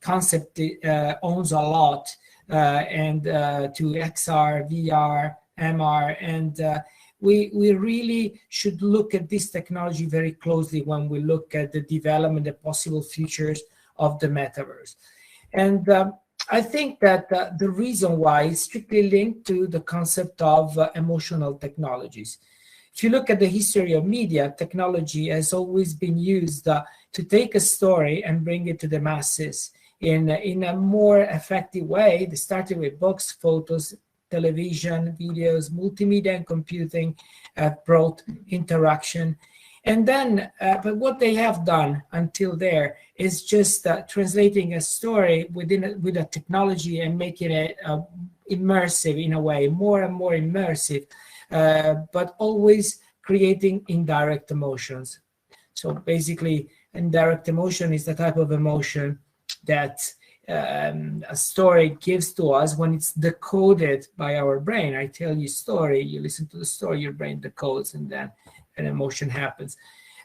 concept owns a lot and to XR, VR, MR, and we really should look at this technology very closely when we look at the development, the possible futures of the metaverse. And I think that the reason why is strictly linked to the concept of emotional technologies. If you look at the history of media, technology has always been used to take a story and bring it to the masses in a more effective way. They started with books, photos, television, videos, multimedia and computing brought interaction. And then, but what they have done until there is just translating a story with a technology and making it immersive in a way, more and more immersive, but always creating indirect emotions. So basically, indirect emotion is the type of emotion that a story gives to us when it's decoded by our brain. I tell you a story, you listen to the story, your brain decodes, and then an emotion happens.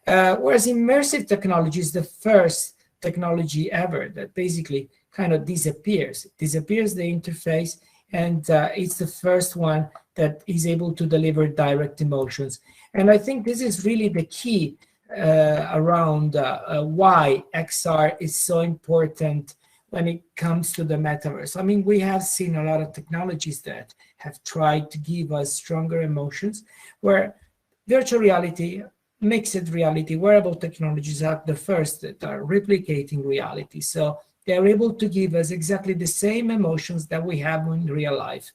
Whereas immersive technology is the first technology ever that basically kind of disappears the interface, and it's the first one that is able to deliver direct emotions. And I think this is really the key around why XR is so important when it comes to the metaverse. I mean, we have seen a lot of technologies that have tried to give us stronger emotions, where virtual reality, mixed reality, wearable technologies are the first that are replicating reality. So they're able to give us exactly the same emotions that we have in real life.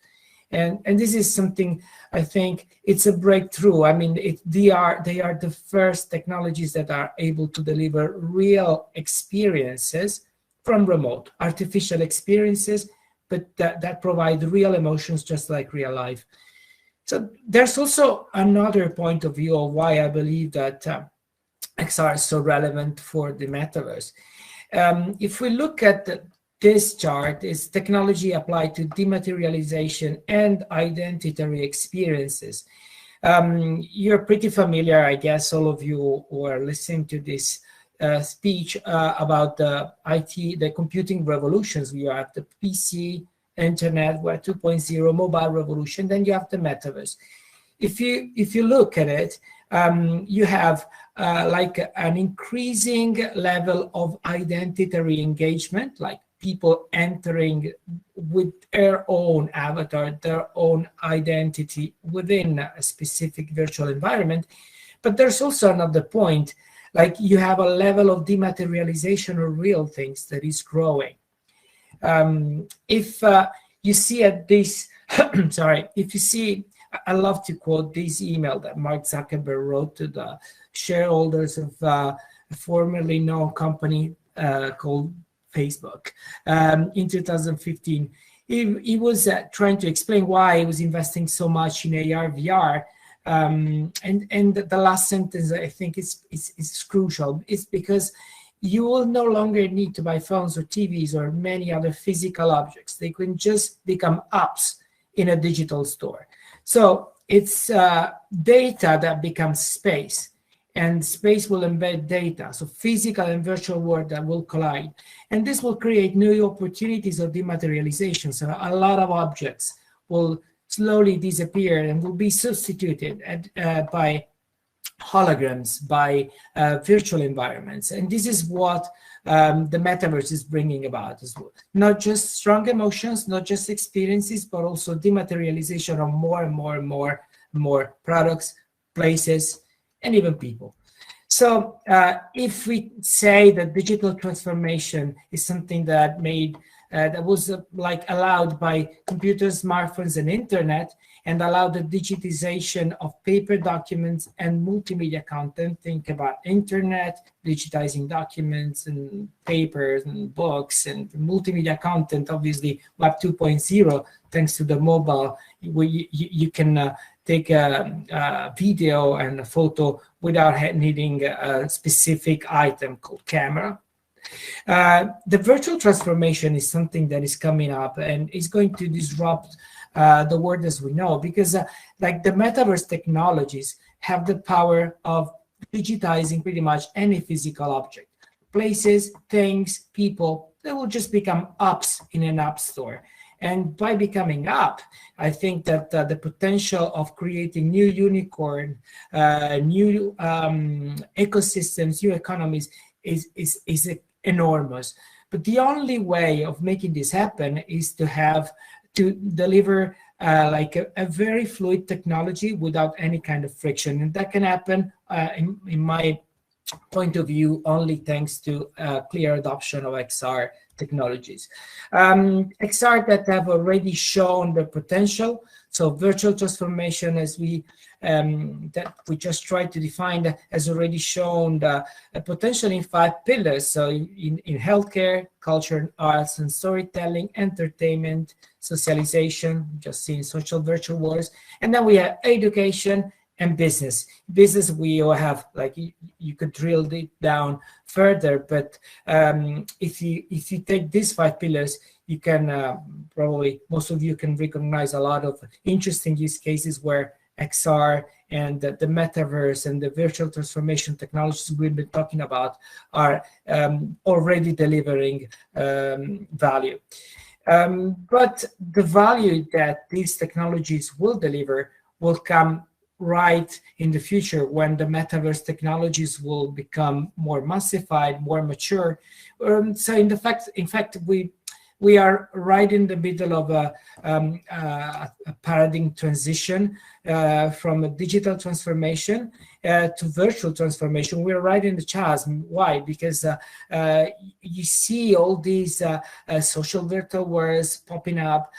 And this is something, I think, it's a breakthrough. I mean, they are the first technologies that are able to deliver real experiences from remote, artificial experiences, but that provide real emotions just like real life. So there's also another point of view of why I believe that XR is so relevant for the metaverse. If we look at this chart, is technology applied to dematerialization and identity experiences. You're pretty familiar, I guess, all of you who are listening to this speech about the the computing revolutions. You have the PC, internet, we're 2.0, mobile revolution, then you have the metaverse. If you look at it, you have like an increasing level of identity engagement, like people entering with their own avatar, their own identity within a specific virtual environment. But there's also another point, like you have a level of dematerialization of real things that is growing. If you see at this, sorry, if you see, I love to quote this email that Mark Zuckerberg wrote to the shareholders of a formerly known company called Facebook in 2015. He was trying to explain why he was investing so much in AR, VR. And the last sentence, I think, is crucial. It's because you will no longer need to buy phones or TVs or many other physical objects. They can just become apps in a digital store. So it's data that becomes space, and space will embed data. So physical and virtual world that will collide. And this will create new opportunities of dematerialization. So a lot of objects will slowly disappear and will be substituted by holograms, by virtual environments. And this is what the metaverse is bringing about as well. Not just strong emotions, not just experiences, but also dematerialization of more and more and more products, places, and even people. So if we say that digital transformation is something that that was like allowed by computers, smartphones, and internet, and allowed the digitization of paper documents and multimedia content. Think about internet, digitizing documents and papers and books and multimedia content, obviously Web 2.0, thanks to the mobile, where you can take a video and a photo without needing a specific item called camera. The virtual transformation is something that is coming up and is going to disrupt the world as we know, because like the metaverse technologies have the power of digitizing pretty much any physical object. Places, things, people, they will just become apps in an app store. And by becoming up, I think that the potential of creating new unicorn, new ecosystems, new economies is enormous. But the only way of making this happen is to deliver like a very fluid technology without any kind of friction. And that can happen, in my point of view, only thanks to clear adoption of XR technologies. XR that have already shown the potential. So virtual transformation, as that we just tried to define, has already shown a potential in 5 pillars. So in healthcare, culture and arts and storytelling, entertainment, socialization, just seeing social virtual worlds. And then we have education and business. Business, we all have, like, you could drill it down further, but if you take these 5 pillars, you can probably, most of you can recognize a lot of interesting use cases where XR and the metaverse and the virtual transformation technologies we've been talking about are already delivering value. But the value that these technologies will deliver will come right in the future, when the metaverse technologies will become more massified, more mature. So in fact, we are right in the middle of a paradigm transition from a digital transformation to virtual transformation. We're right in the chasm. Why? Because you see all these social virtual worlds popping up,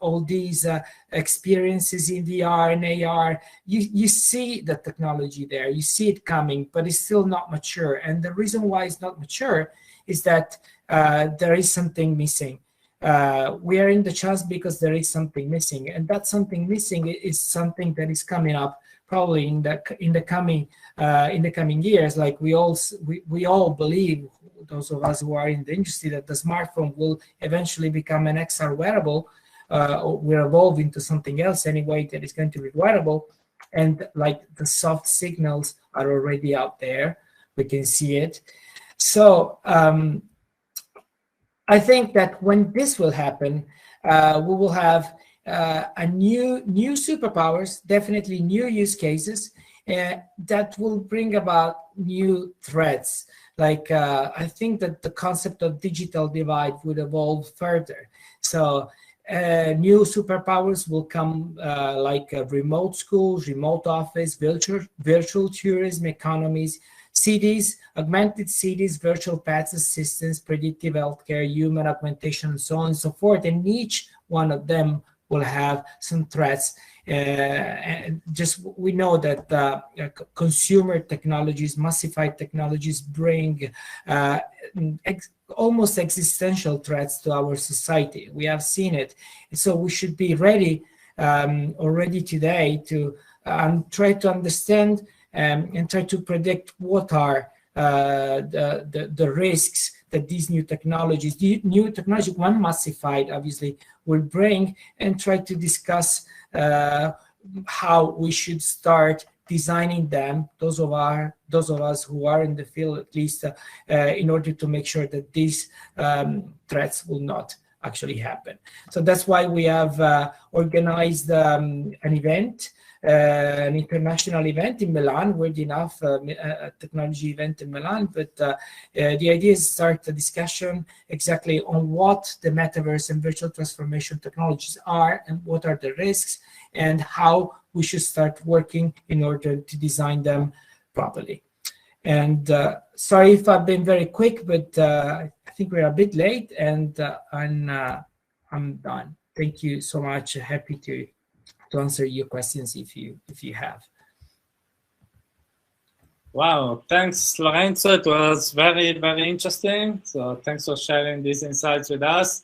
all these experiences in VR and AR. You see the technology there, you see it coming, but it's still not mature. And the reason why it's not mature is that there is something missing. We are in the chance because there is something missing, and that something missing is something that is coming up probably in the coming years. Like we all believe, those of us who are in the industry, that the smartphone will eventually become an XR wearable, or will evolve into something else anyway that is going to be wearable. And like the soft signals are already out there, we can see it. So I think that when this will happen, we will have a new superpowers, definitely new use cases that will bring about new threats. Like I think that the concept of digital divide would evolve further. So new superpowers will come, like remote schools, remote office, virtual tourism economies, cities, augmented cities, virtual paths assistance, predictive healthcare, human augmentation, and so on and so forth. And each one of them will have some threats. And just we know that consumer technologies, massified technologies bring almost existential threats to our society. We have seen it. So we should be ready already today to try to understand and try to predict what are the risks that these new technology, when massified, obviously, will bring, and try to discuss how we should start designing them, those of us who are in the field, at least, in order to make sure that these threats will not actually happen. So that's why we have organized an event, an international event in Milan, weird enough, a technology event in Milan. But the idea is to start a discussion exactly on what the metaverse and virtual transformation technologies are and what are the risks and how we should start working in order to design them properly. And sorry if I've been very quick, but I think we're a bit late, and I'm done. Thank you so much. Happy to answer your questions if you have. Wow, thanks, Lorenzo. It was very, very interesting. So thanks for sharing these insights with us.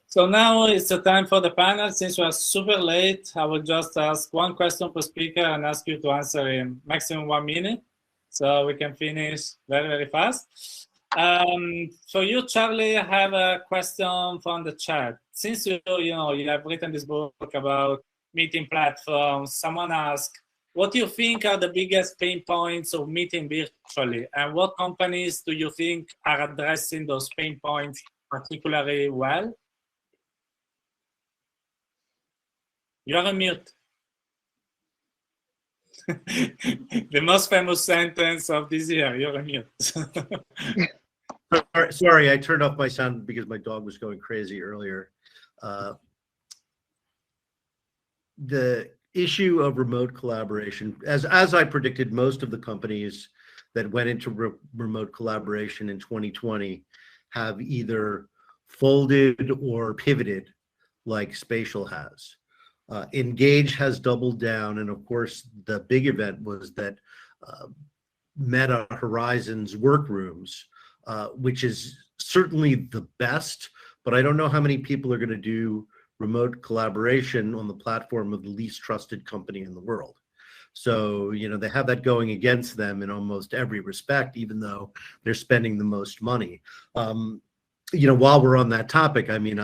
So now it's the time for the panel. Since we are super late, I will just ask one question per speaker and ask you to answer in maximum 1 minute, so we can finish very, very fast. For you, Charlie, I have a question from the chat. Since you have written this book about meeting platforms, someone asked, what do you think are the biggest pain points of meeting virtually, and what companies do you think are addressing those pain points particularly well? You're on mute. The most famous sentence of this year, you're on mute. Sorry, I turned off my sound because my dog was going crazy earlier. The issue of remote collaboration, as I predicted, most of the companies that went into remote collaboration in 2020 have either folded or pivoted like Spatial has. Engage has doubled down, and of course the big event was that Meta Horizons workrooms, which is certainly the best, but I don't know how many people are going to do remote collaboration on the platform of the least trusted company in the world. So, they have that going against them in almost every respect, even though they're spending the most money. While we're on that topic, I mean,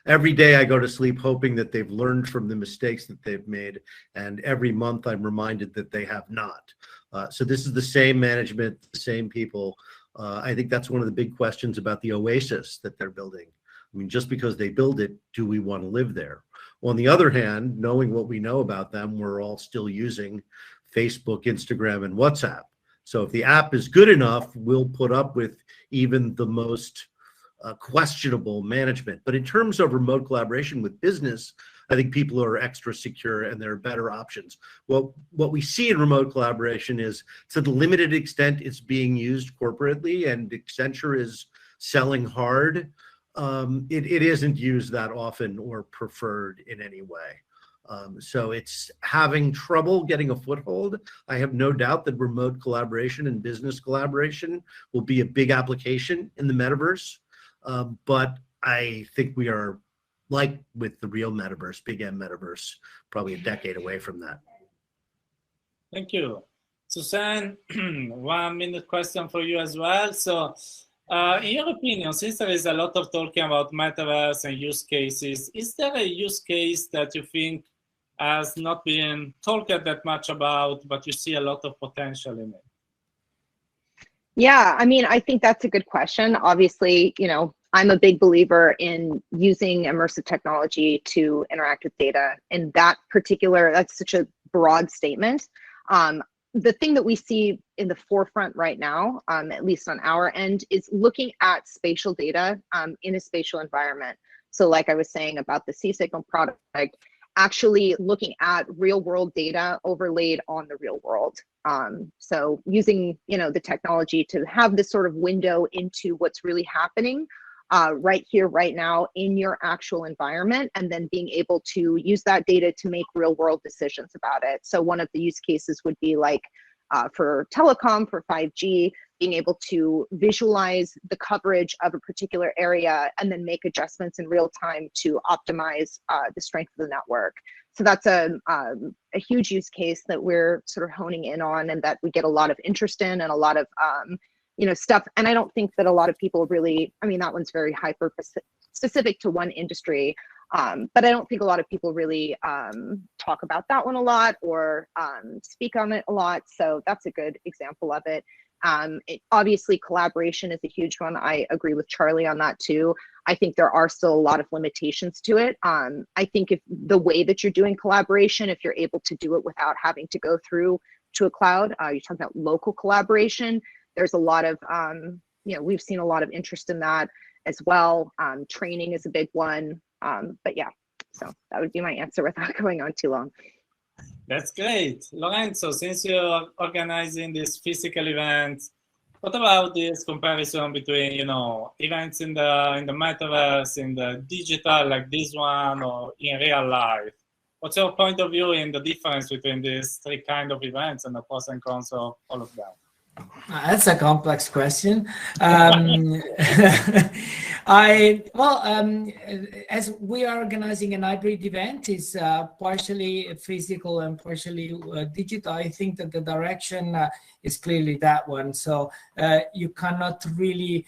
every day I go to sleep hoping that they've learned from the mistakes that they've made, and every month I'm reminded that they have not. So this is the same management, the same people. I think that's one of the big questions about the oasis that they're building. I mean, just because they build it, do we want to live there? On the other hand, knowing what we know about them, we're all still using Facebook, Instagram, and WhatsApp. So if the app is good enough, we'll put up with even the most questionable management. But in terms of remote collaboration with business, I think people are extra secure and there are better options. Well, what we see in remote collaboration is, to the limited extent it's being used corporately and Accenture is selling hard, it isn't used that often or preferred in any way. So it's having trouble getting a foothold. I have no doubt that remote collaboration and business collaboration will be a big application in the metaverse. But I think we are, like with the real metaverse, big M metaverse, probably a decade away from that. Thank you. Suzanne, 1 minute question for you as well. So in your opinion, since there is a lot of talking about metaverse and use cases, is there a use case that you think has not been talked that much about, but you see a lot of potential in it? Yeah, I mean, I think that's a good question. Obviously, I'm a big believer in using immersive technology to interact with data. And that's such a broad statement. The thing that we see in the forefront right now, at least on our end, is looking at spatial data in a spatial environment. So like I was saying about the C-Signal product, actually looking at real world data overlaid on the real world. So using, the technology to have this sort of window into what's really happening right here, right now in your actual environment, and then being able to use that data to make real world decisions about it. So one of the use cases would be like for telecom, for 5G, being able to visualize the coverage of a particular area and then make adjustments in real time to optimize the strength of the network. So that's a huge use case that we're sort of honing in on, and that we get a lot of interest in and a lot of stuff. And I don't think that a lot of people really, I mean, that one's very hyper specific to one industry. But I don't think a lot of people really talk about that one a lot or speak on it a lot. So that's a good example of it. Obviously, collaboration is a huge one. I agree with Charlie on that too. I think there are still a lot of limitations to it. I think if the way that you're doing collaboration, if you're able to do it without having to go through to a cloud, you're talking about local collaboration. There's a lot of, you know, we've seen a lot of interest in that as well. Training is a big one. But yeah, so that would be my answer without going on too long. That's great. Lorenzo, since you're organizing these physical events, what about this comparison between, you know, events in the metaverse, in the digital like this one, or in real life? What's your point of view in the difference between these three kind of events and the pros and cons of all of them? That's a complex question. As we are organizing an hybrid event, it's partially physical and partially digital. I think that the direction is clearly that one. So you cannot really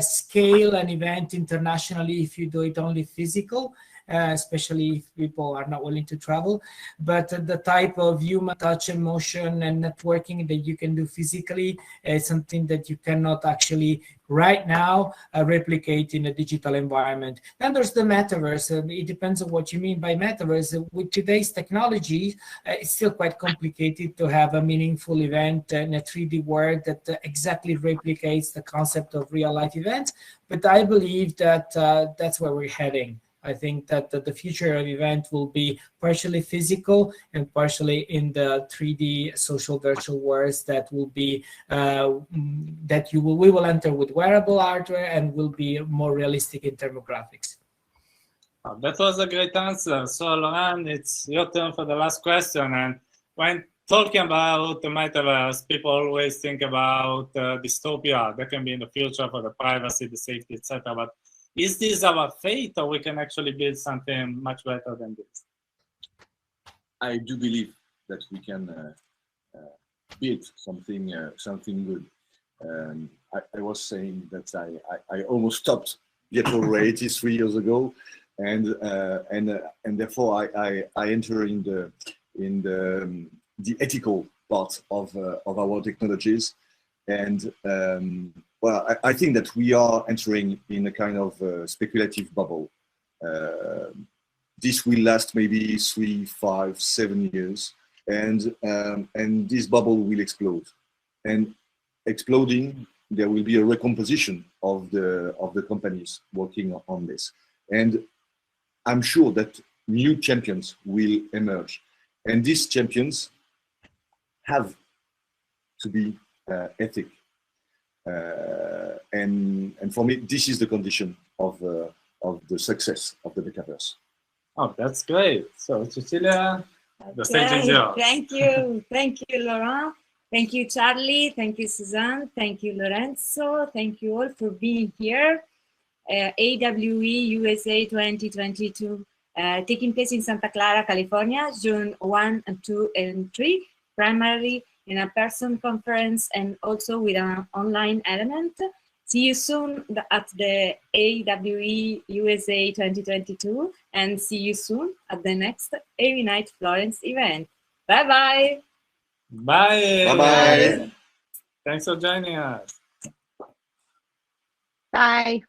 scale an event internationally if you do it only physical. Especially if people are not willing to travel, but the type of human touch and motion and networking that you can do physically is something that you cannot actually right now replicate in a digital environment. Then there's the metaverse. It depends on what you mean by metaverse. With today's technology, it's still quite complicated to have a meaningful event in a 3D world that exactly replicates the concept of real life events. But I believe that that's where we're heading. I think that the future of event will be partially physical and partially in the 3D social virtual worlds that will be we will enter with wearable hardware and will be more realistic in terms of graphics. That was a great answer. So Laurent, it's your turn for the last question. And when talking about the metaverse, people always think about dystopia. That can be in the future for the privacy, the safety, etc. But is this our fate, or we can actually build something much better than this? I do believe that we can build something good. I was saying that I almost stopped virtual reality 3 years ago, and therefore I enter in the ethical part of our technologies, and well, I think that we are entering in a kind of speculative bubble. This will last maybe 3, 5, 7 years, and this bubble will explode. And exploding, there will be a recomposition of the companies working on this. And I'm sure that new champions will emerge, and these champions have to be ethical. And for me, this is the condition of the success of the metaverse. Oh, that's great. So Cecilia, the stage is yours. Thank you, Laurent. Thank you, Charlie. Thank you, Suzanne. Thank you, Lorenzo. Thank you all for being here. AWE USA 2022, taking place in Santa Clara, California, June 1, 2, and 3, primarily in a person conference and also with an online element. See you soon at the AWE USA 2022, and see you soon at the next AWE Nite Florence event. Bye-bye. Bye. Bye-bye. Thanks for joining us. Bye.